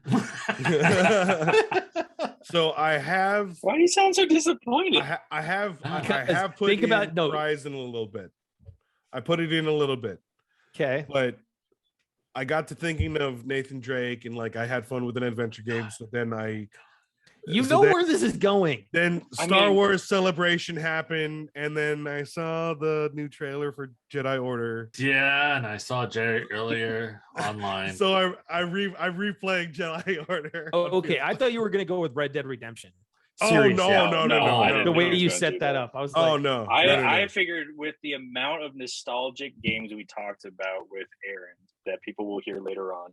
So I have. Why do you sound so disappointed? I have put Horizon a little bit. I put it in a little bit. Okay. But I got to thinking of Nathan Drake and I had fun with an adventure game. So then where this is going. Then Star Wars Celebration happened, and then I saw the new trailer for Jedi Order. Yeah, and I saw Jerry earlier online. So I'm replaying Jedi Order. Oh, okay. I thought you were going to go with Red Dead Redemption. Series. Oh no. The way you set that up, I was like, oh no. I figured with the amount of nostalgic games we talked about with Aaron that people will hear later on,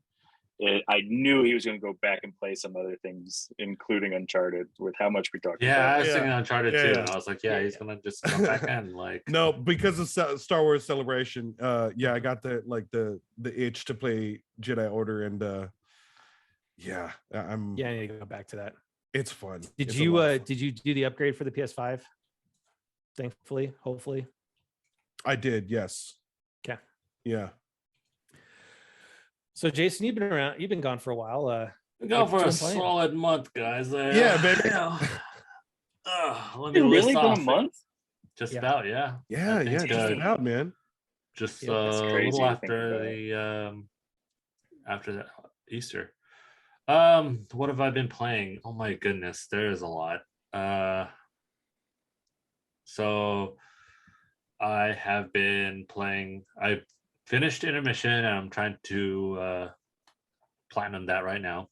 I knew he was going to go back and play some other things, including Uncharted, with how much we talked Yeah, I about. was thinking Uncharted too, Yeah. and I was like, he's gonna just come back in. Like, No, because of Star Wars Celebration. I got the itch to play Jedi Order, and I need to go back to that. it's fun. Did It's a lot of fun. did you do the upgrade for the PS5? Thankfully, hopefully. I did, yes. Okay. Yeah. So Jason, you've been gone for a while. we go for a What you been playing? solid month, guys. Yeah, baby. Let me It list really been off a month? Just Yeah. about, yeah. Yeah, I think, just get out, man. Just Yeah, that's a crazy little to think after the Easter. What have I been playing? Oh my goodness, there is a lot. So I have been playing. I finished Intermission, and I'm trying to platinum that right now.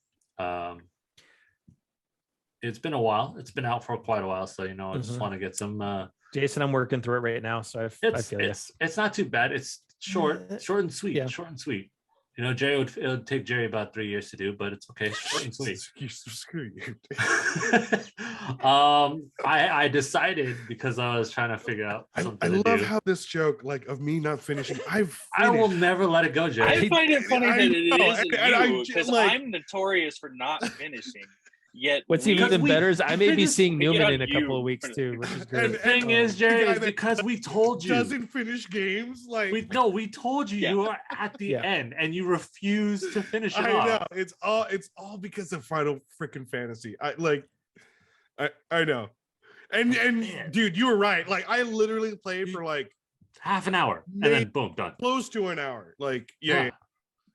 It's been a while. It's been out for quite a while, so I just want to get some. Jason, I'm working through it right now, so I feel you. It's not too bad. It's short and sweet. Yeah. Short and sweet. Jerry it would take Jerry about 3 years to do, but it's okay. Short and sweet. Screw you. I decided, because I was trying to figure out something I to love do. how this joke, like, of me not finishing. I will never let it go, Jerry. I find it funny that it know, is and I you, just, because like- I'm notorious for not finishing. Yet What's we- even better is I may be seeing we get Newman on in a couple you. of weeks too, which is And- great. The thing is, Jerry, guy is that because we told you. doesn't finish games, like We told you Yeah. you are at the Yeah. end, and you refuse to finish it I off. know it's all because of Final freaking Fantasy. I know, and Man. dude, you were right. Like, I literally played for like Half an hour, and Maybe- then boom, done. close to an hour. Like, yeah.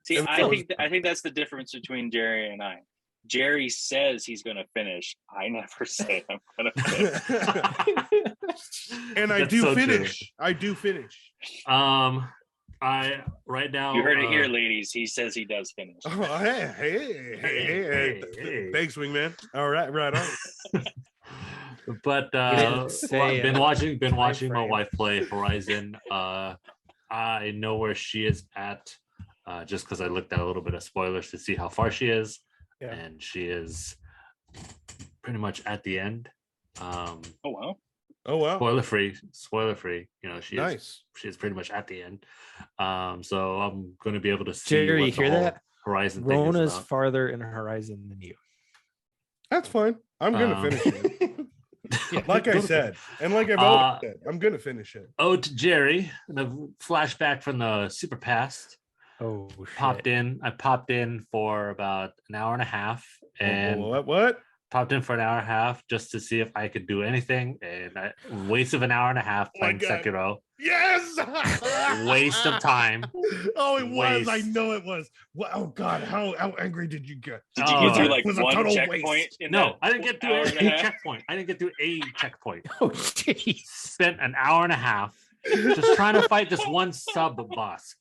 See, And I so- think that's the difference between Jerry and I. Jerry says he's going to finish. I never say I'm going to finish. And I That's do so true. finish. I do finish. I right now. You heard it here, ladies. He says he does finish. Oh, hey. Hey. Thanks, wingman. All right, right on. But didn't say been it. watching my frame. wife play Horizon. I know where she is at, just because I looked at a little bit of spoilers to see how far she is, Yeah. and she is pretty much at the end. Oh wow! Oh wow, Spoiler free. She nice. is pretty much at the end. So I'm going to be able to see. Jerry, what you the hear whole that? Horizon thing is Rona's about. farther in Horizon than you. That's fine. I'm gonna finish it. Like I said, and like I've always said, I'm gonna finish it. Oh, to Jerry, the flashback from the super past. Oh, shit. I popped in for about an hour and a half, and What? popped in for an hour and a half just to see if I could do anything, and I waste of an hour and a half Oh my playing God. Sekiro. Yes. Waste of time. Oh, it was. I Waste. know it was. Oh God, how angry did you get? Did you get through like It was a one total checkpoint? waste. In No, that I didn't get through hour and a half? checkpoint. I didn't get through a checkpoint. Oh, jeez. Spent an hour and a half just trying to fight this one sub boss.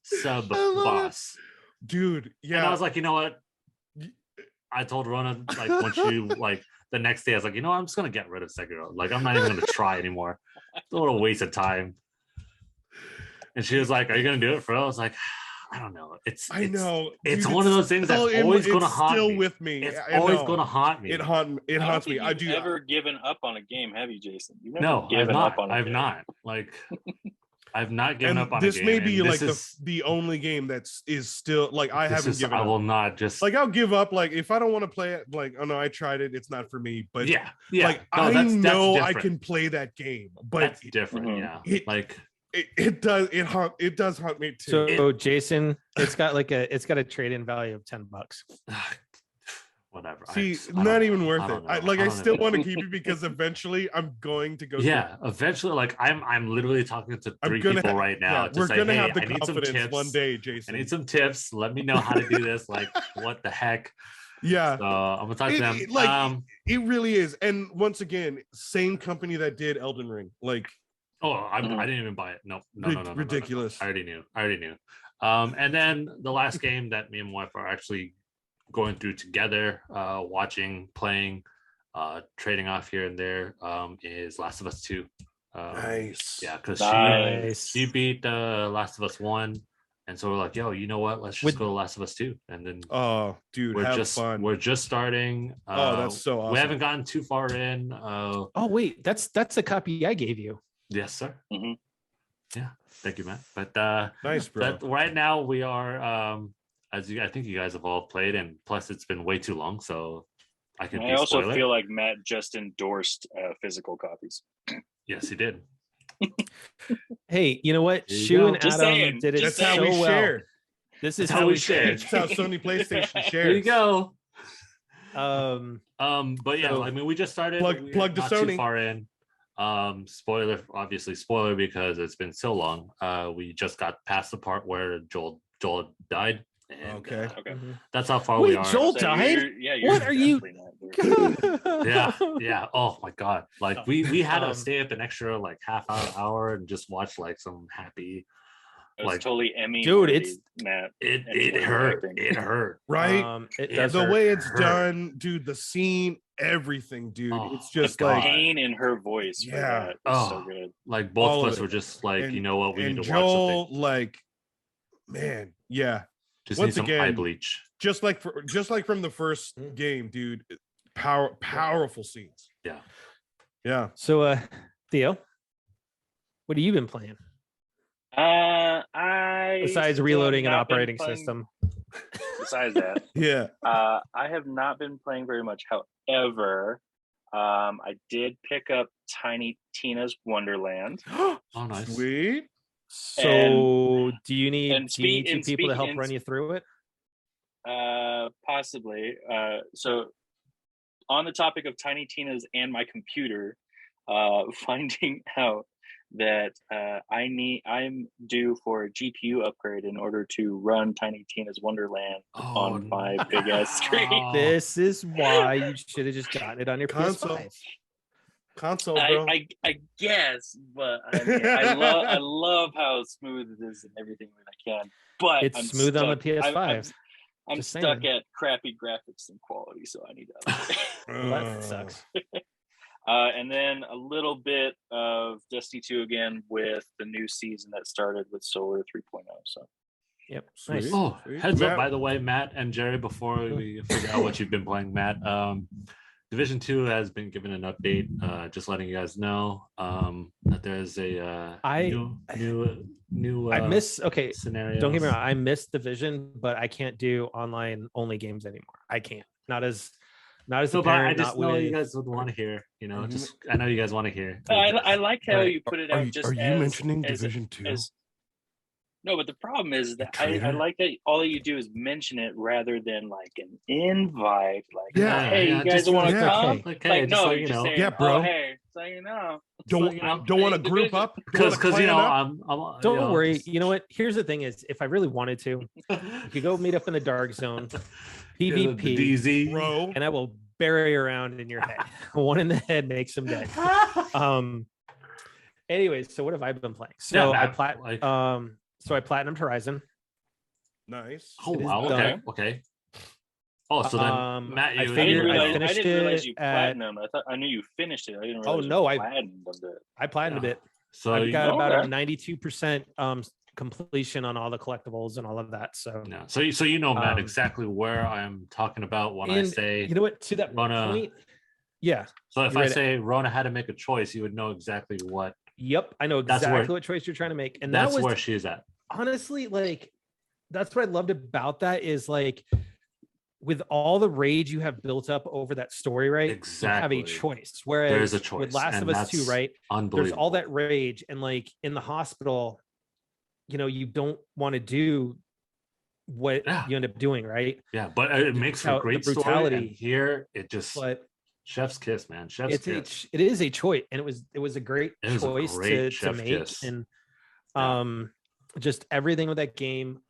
Dude, And yeah. I was like, you know what? I told Rona, like, once you, like, the next day, I was like, I'm just going to get rid of Sekiro. Like, I'm not even going to try anymore. It's a little waste of time. And she was like, are you going to do it for real? I was like, I don't know. I know. It's dude, one of those things that's still always it's going to haunt still me. with me. It's I always know. going to haunt me. It I don't haunts me. think I do. you've ever given up on a game, have you, Jason? You've never No, I've given not. up on a I've game. not. Like, I've not given And up on this a game. may be and like this the only game is still like I this haven't is- given I up. will not just Like, I'll give up. Like, if I don't want to play it, like, oh no, I tried it. It's not for me. But yeah. like, No, I that's know I different. can play that game. But That's different. Mhm. Yeah. It- Like, it does haunt me too. So Jason, it's got a trade-in value of $10. whatever. See, I don't not know. even worth I it. don't know. I don't still know. want to keep it because eventually I'm going to go. Yeah, eventually, like I'm literally talking to I'm 3 gonna people ha- right now to we're say, gonna hey, have the I need some confidence tips. one day, I Jason. need some tips. Let me know how to do this. Like, what the heck? Yeah, So I'm gonna talk to them. It really is. And once again, same company that did Elden Ring. Like, I didn't even buy it. No. ridiculous. I already knew. And then the last game that me and my wife are actually going through together, watching, playing, trading off here and there, is Last of Us 2. Nice. Yeah, because Nice. she beat Last of Us 1, And so we're like, yo, you know what? Let's just go to Last of Us 2. And then Oh, dude, have fun. We're just starting. Oh, that's so awesome. We haven't gotten too far in. Oh wait, that's a copy I gave you. Yes, sir. Mhm. Yeah, thank you, man. But nice, bro. but right now we are I think you guys have all played, and plus it's been way too long, so I also feel like Matt just endorsed physical copies. Yes, he did. Hey, you know what? There you Shu go. and Just Adam saying. did it That's so how we well. share. This is That's how we share. That's how Sony PlayStation shares. There you go. But yeah, So- I mean, we just started. Plug to not Sony. Too far in. Spoiler because it's been so long. We just got past the part where Joel died. And, Okay. Okay. that's how far Wait, we are. Joel So died? you're What are you- definitely not there. Yeah. Oh my god. Like we had to Um, stay up an extra like half hour and just watch like some happy. It was Like, totally Emmy. dude, worthy, it's- Matt. It Emmy-worthy hurt. acting. It hurt. Right? It Yeah, does The hurt. way it's hurt. done, dude, the scene, everything, dude. Oh, It's just my like God. Pain in her voice. For Yeah. that is so Oh. good. Like both All of of us it. were just like, And- you know what, we and need to Joel, watch something. like, man, yeah. Just once need some eye again, bleach. Just like from the first Mm. game, dude. Powerful scenes. Yeah. Yeah. So, Theo, what have you been playing I besides still reloading have an not been operating playing- system? Besides that, Yeah. I have not been playing very much. However, I did pick up Tiny Tina's Wonderland. Oh, nice. Sweet. So, do you need and two people to help and run you through it? Possibly. So, on the topic of Tiny Tina's and my computer, finding out that I'm due for a GPU upgrade in order to run Tiny Tina's Wonderland on my big ass screen. no. This is why you should have just gotten it on your Console. PS5. Console, bro. I guess, but I mean, I love how smooth it is and everything that I can. But It's I'm smooth on the stuck- PS5. I'm Just stuck saying. at crappy graphics and quality, so I need to upgrade. Well, that sucks. And then a little bit of Destiny 2 again with the new season that started with Solar 3.0. So Yep. Sweet. Nice. Oh, Sweet. heads Matt- up, by the way, Matt and Jerry, before we figure out what you've been playing, Matt. Division 2 has been given an update. Just letting you guys know that there's a new I miss. Okay, scenario. don't get me wrong. I miss Division, but I can't do online only games anymore. I can't. Not as a So, but I parent. just Not know with. you guys would want to hear. You know, Mhm. just I know you guys want to hear. I like how Right. you put it out. Just are you as- mentioning as- Division 2? No, but the problem is that I traitor. like that all you do is mention it rather than like an invite. Like, Yeah, hey, yeah, you guys just want to like, come? okay. Like, hey, Like, just no, so you're you just know. saying, Yeah, bro. oh, hey, so you know. Don't So, I'm don't want to playing group Division. up? Because you know I'm I'm Don't you know, worry. just- You know what? Here's the thing: is if I really wanted to, you could go meet up in the dark zone, you know, the PvP, DZ. bro. and I will bury around in your head. One in the head makes them dead. Anyways, so what have I been playing? So Yeah, I Matt, so I platinumed Horizon. Nice. Oh It is wow! done. Okay. Oh, so then Matt, I you figured I I finished didn't realize it you at- platinum. I knew you finished it. I didn't Oh, realize no, you I- platinumed it. I platinumed it. So I've you got about Okay. a 92% completion on all the collectibles and all of that. So yeah. So you know, Matt, Um, exactly where I'm talking about when I and say. you know what? To that Rona- point, yeah. So if you're I right. say Rona had to make a choice, you would know exactly what. Yep, I know That's exactly where- what choice you're trying to make, and That's that was where she's at. honestly like that's what I loved about that is like with all the rage you have built up over that story, right? You have Exactly. a choice. Whereas There's a with choice, Last and of Us 2, that's right? Unbelievable. There's all that rage, and like in the hospital, you know, you don't want to do what Yeah. you end up doing, right? Yeah, but it makes for How- a great the story. brutality. And here it just But chef's kiss, man. Chef's it kiss. is a choice, and it was a great It was a choice great to chef make, kiss. and Yeah. just everything with that game.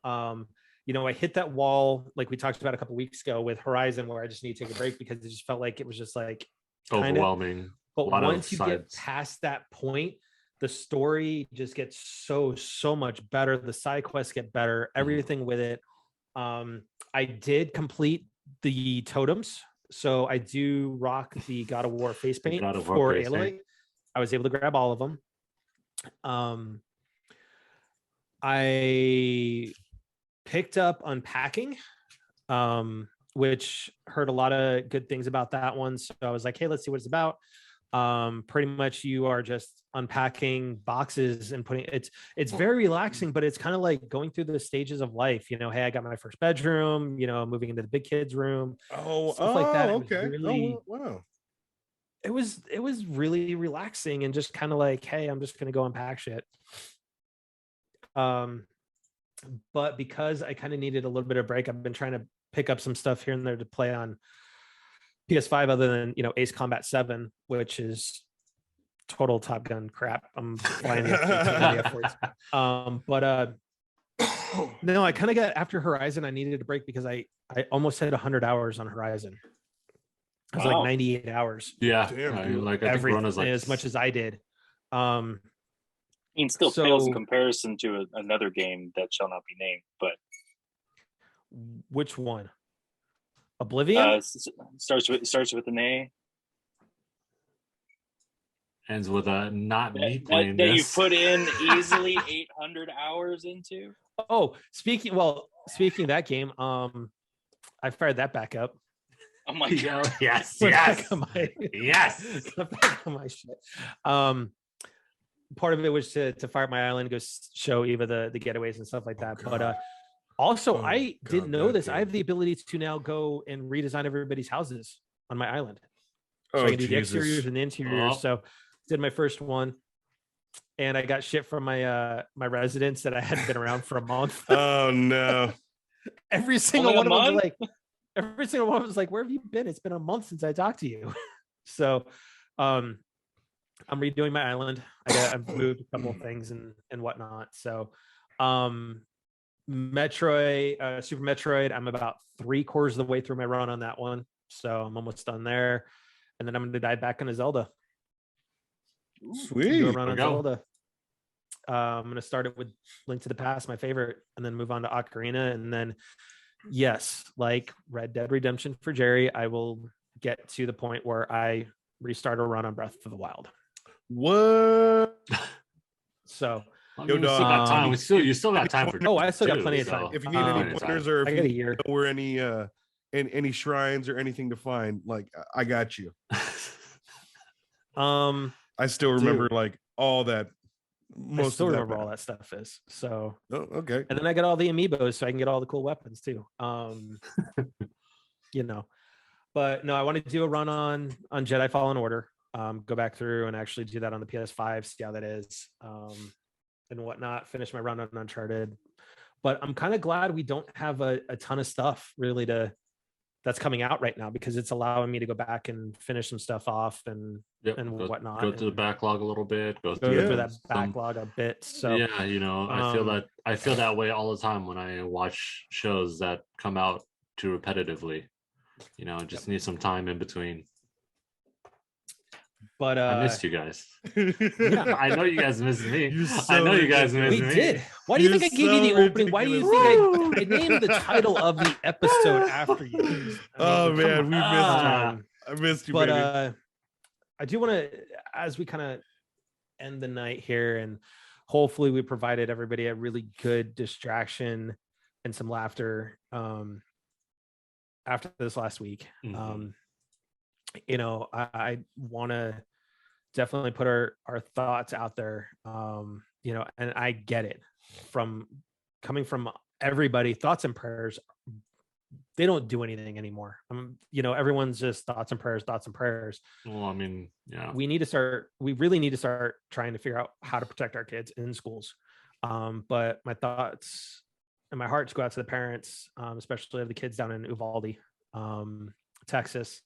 You know, I hit that wall like we talked about a couple weeks ago with Horizon, where I just need to take a break because it just felt like it was just like kinda- Overwhelming. But lot of once you get sides. past that point, the story just gets so much better. The side quests get better, Mm-hmm. everything with it. I did complete the totems, so I do rock the God of War face paint God of War for face Aloy. paint. I was able to grab all of them. I picked up Unpacking, which heard a lot of good things about that one. So I was like, hey, let's see what it's about. Pretty much you are just unpacking boxes and putting it's very relaxing, but it's kind of like going through the stages of life. You know, hey, I got my first bedroom, you know, moving into the big kids room, stuff like that. Okay. Really, Wow. it was really relaxing and just kind of like, hey, I'm just gonna go unpack shit. But because I kind of needed a little bit of break, I've been trying to pick up some stuff here and there to play on PS5 other than, you know, Ace Combat 7, which is total Top Gun crap. I'm flying the F-14. But no, I kind of got after Horizon. I needed a break because I almost hit 100 hours on Horizon. It was like 98 hours. Yeah, Damn, like I think Rona's like as much as I did. I mean, still pales in comparison to another game that shall not be named. But which one? Oblivion? Starts with an A. Ends with a not me playing that this. you put in easily 800 hours into. Oh, speaking of that game, I fired that back up. Oh my god! Yes, yes, yes. Back on my shit. Part of it was to fire up my island, go show Eva the getaways and stuff like that. God. But also, I God, didn't know this. game. I have the ability to now go and redesign everybody's houses on my island. So Oh, I can do the Jesus. exteriors and the interiors. Oh. So did my first one, and I got shit from my my residents that I hadn't been around for a month. Oh no. Every single one of them was like, where have you been? It's been a month since I talked to you. So I'm redoing my island. I've moved a couple of things and whatnot. So Metroid, Super Metroid, I'm about 3/4 of the way through my run on that one. So I'm almost done there. And then I'm going to dive back into Zelda. Sweet. Do a run on Zelda. I'm going to start it with Link to the Past, my favorite, and then move on to Ocarina. And then, yes, like Red Dead Redemption for Jerry, I will get to the point where I restart a run on Breath of the Wild. What? So, I mean, we still got time. You still got time for. I still got plenty of time. If you need any pointers or if I got a you year. know where any shrines or anything to find, like I got you. I still remember like all that. I still remember all that stuff is. So okay. And then I got all the amiibos so I can get all the cool weapons too. You know, but no, I want to do a run on Jedi Fallen Order. Go back through and actually do that on the PS5, see how that is, and whatnot. Finish my run on Uncharted. But I'm kind of glad we don't have a ton of stuff really that's coming out right now, because it's allowing me to go back and finish some stuff off and whatnot. Go through the backlog a little bit. Go through that backlog a bit. So yeah, you know, I feel that way all the time when I watch shows that come out too repetitively. You know, just need some time in between. But I missed you guys. Yeah. I know you guys missed me. I know you guys missed me. We did. Why do you think I gave you the opening? Why do you think I named the title of the episode after you? Man, we missed you. I missed you, but baby. I do want to, as we kind of end the night here, and hopefully we provided everybody a really good distraction and some laughter after this last week. Mm-hmm. You know, I want to definitely put our thoughts out there. You know, and I get it coming from everybody. Thoughts and prayers, they don't do anything anymore. You know, everyone's just thoughts and prayers. Well, I mean, yeah, we really need to start trying to figure out how to protect our kids in schools. But my thoughts and my hearts go out to the parents, especially of the kids down in Uvalde, Texas.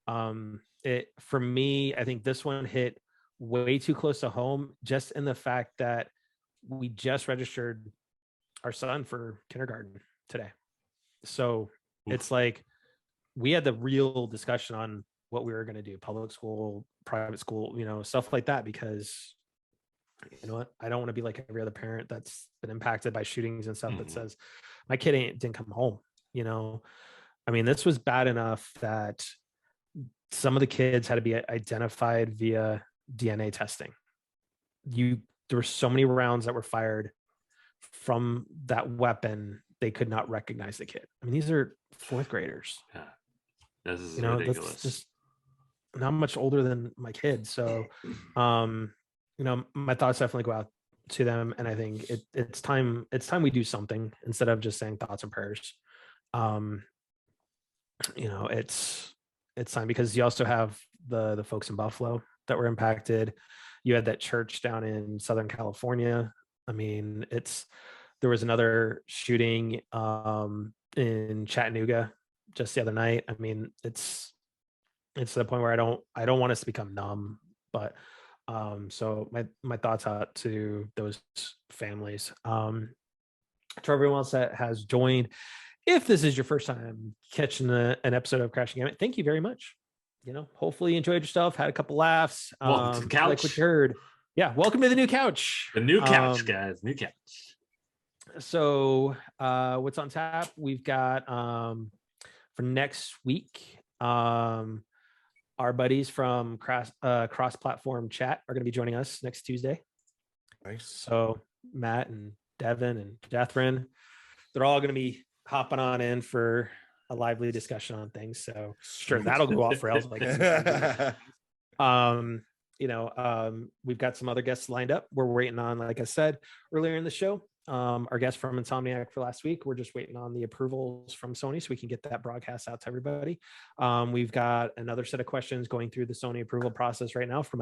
For me, I think this one hit way too close to home, just in the fact that we just registered our son for kindergarten today. So it's like we had the real discussion on what we were going to do, public school, private school, you know, stuff like that, because you know what, I don't want to be like every other parent that's been impacted by shootings and stuff that says my kid didn't come home. You know, I mean, this was bad enough that some of the kids had to be identified via DNA testing. There were so many rounds that were fired from that weapon they could not recognize the kid. I mean, these are fourth graders. Yeah, this is That's ridiculous. just not much older than my kid. So, my thoughts definitely go out to them, and I think it's time we do something instead of just saying thoughts and prayers. It's time, because you also have the folks in Buffalo that were impacted. You had that church down in Southern California. I mean, there was another shooting in Chattanooga just the other night. I mean, it's to the point where I don't want us to become numb, but so my thoughts out to those families. To everyone else that has joined, if this is your first time catching an episode of Crashing Gamut, thank you very much. Hopefully you enjoyed yourself, had a couple laughs. Welcome to the couch. Like what you heard. Yeah, welcome to the new couch. The new couch, guys. New couch. So what's on tap? We've got for next week, our buddies from cross-platform chat are going to be joining us next Tuesday. Nice. So Matt and Devin and Jethrin, they're all going to be hopping on in for a lively discussion on things. So sure, that'll go off rails. We've got some other guests lined up. We're waiting on, like I said earlier in the show, our guest from Insomniac for last week. We're just waiting on the approvals from Sony so we can get that broadcast out to everybody. We've got another set of questions going through the Sony approval process right now for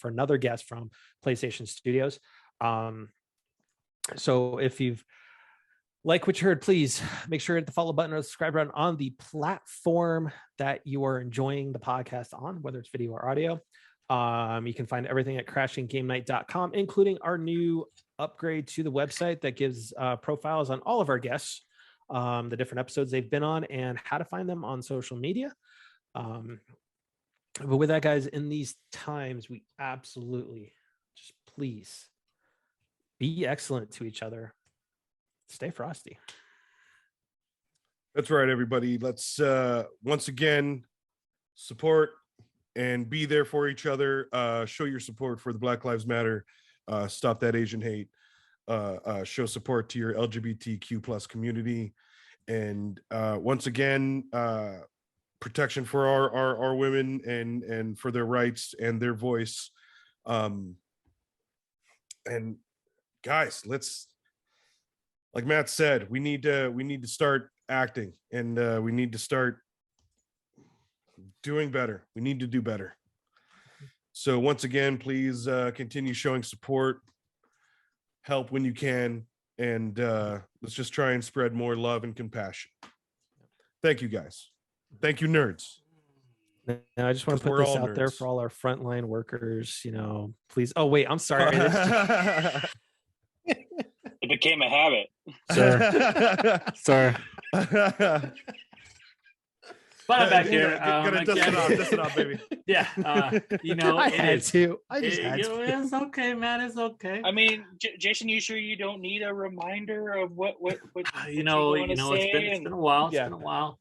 another guest from PlayStation Studios. So if you've like what you heard, please make sure to hit the follow button or the subscribe button on the platform that you are enjoying the podcast on, whether it's video or audio. You can find everything at crashinggamenight.com, including our new upgrade to the website that gives profiles on all of our guests, the different episodes they've been on, and how to find them on social media. But with that, guys, in these times, we absolutely just please be excellent to each other. Stay frosty. That's right, everybody. Let's once again support and be there for each other. Show your support for the Black Lives Matter. Stop that Asian hate. Show support to your LGBTQ plus community. And once again, protection for our women and for their rights and their voice. And guys, let's, like Matt said, we need to start acting, and we need to start doing better. We need to do better. So once again, please continue showing support, help when you can, and let's just try and spread more love and compassion. Thank you, guys. Thank you, nerds. Now, I just want to put this out there for all our frontline workers. Please. Oh wait, I'm sorry. It became a habit. Sir. But I'm back here. Gonna dust it off, baby. Yeah. I had to. It's okay, man. It's okay. I mean, Jason, you sure you don't need a reminder of what it's been a while. It's been a while.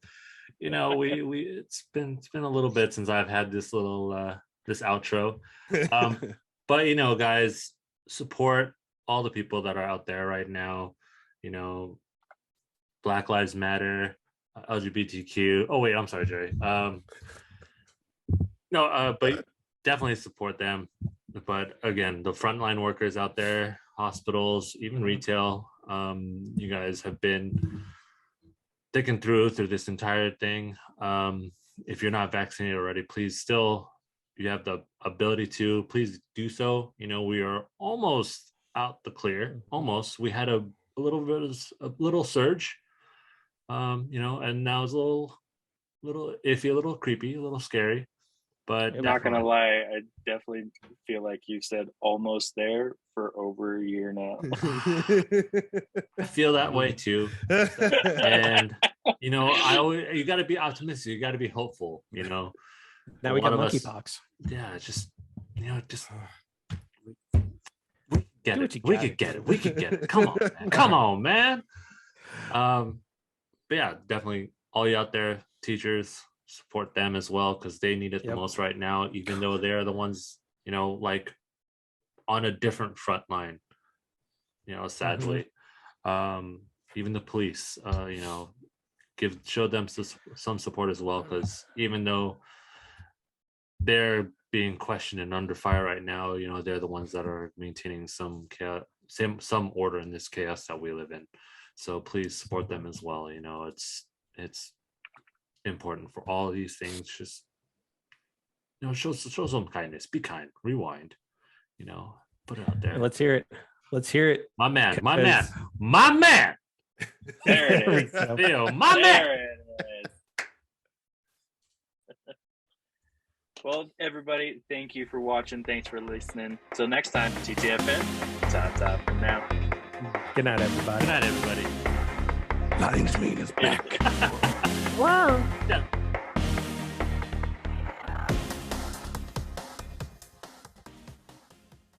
It's been a little bit since I've had this little this outro. But guys, support all the people that are out there right now. Black Lives Matter, LGBTQ. Oh wait, I'm sorry, Jerry. But definitely support them. But again, the frontline workers out there, hospitals, even retail, you guys have been sticking through this entire thing. If you're not vaccinated already, please you have the ability to, please do so. We are almost out the clear. Almost. We had a little surge. And now it's a little iffy, a little creepy, a little scary. But I'm not gonna lie, I definitely feel like you said almost there for over a year now. I feel that way too. And you got to be optimistic. You got to be hopeful. Now we got monkeypox. Yeah, we could get it. Come on, man. But yeah, definitely all you out there, teachers, support them as well, because they need it the most right now, even though they're the ones, like on a different front line, sadly. even the police, show them some support as well, because even though they're being questioned and under fire right now, they're the ones that are maintaining some chaos, some order in this chaos that we live in. So please support them as well. It's important for all of these things. Just show some kindness, be kind, rewind, put it out there. Let's hear it. My man. There it is. Theo, my man. There it is. Well, everybody, thank you for watching. Thanks for listening. Till next time, TTFN. Ta-ta for now. Good night, everybody. Good night, everybody. Lionsmane is back. Whoa. Yeah.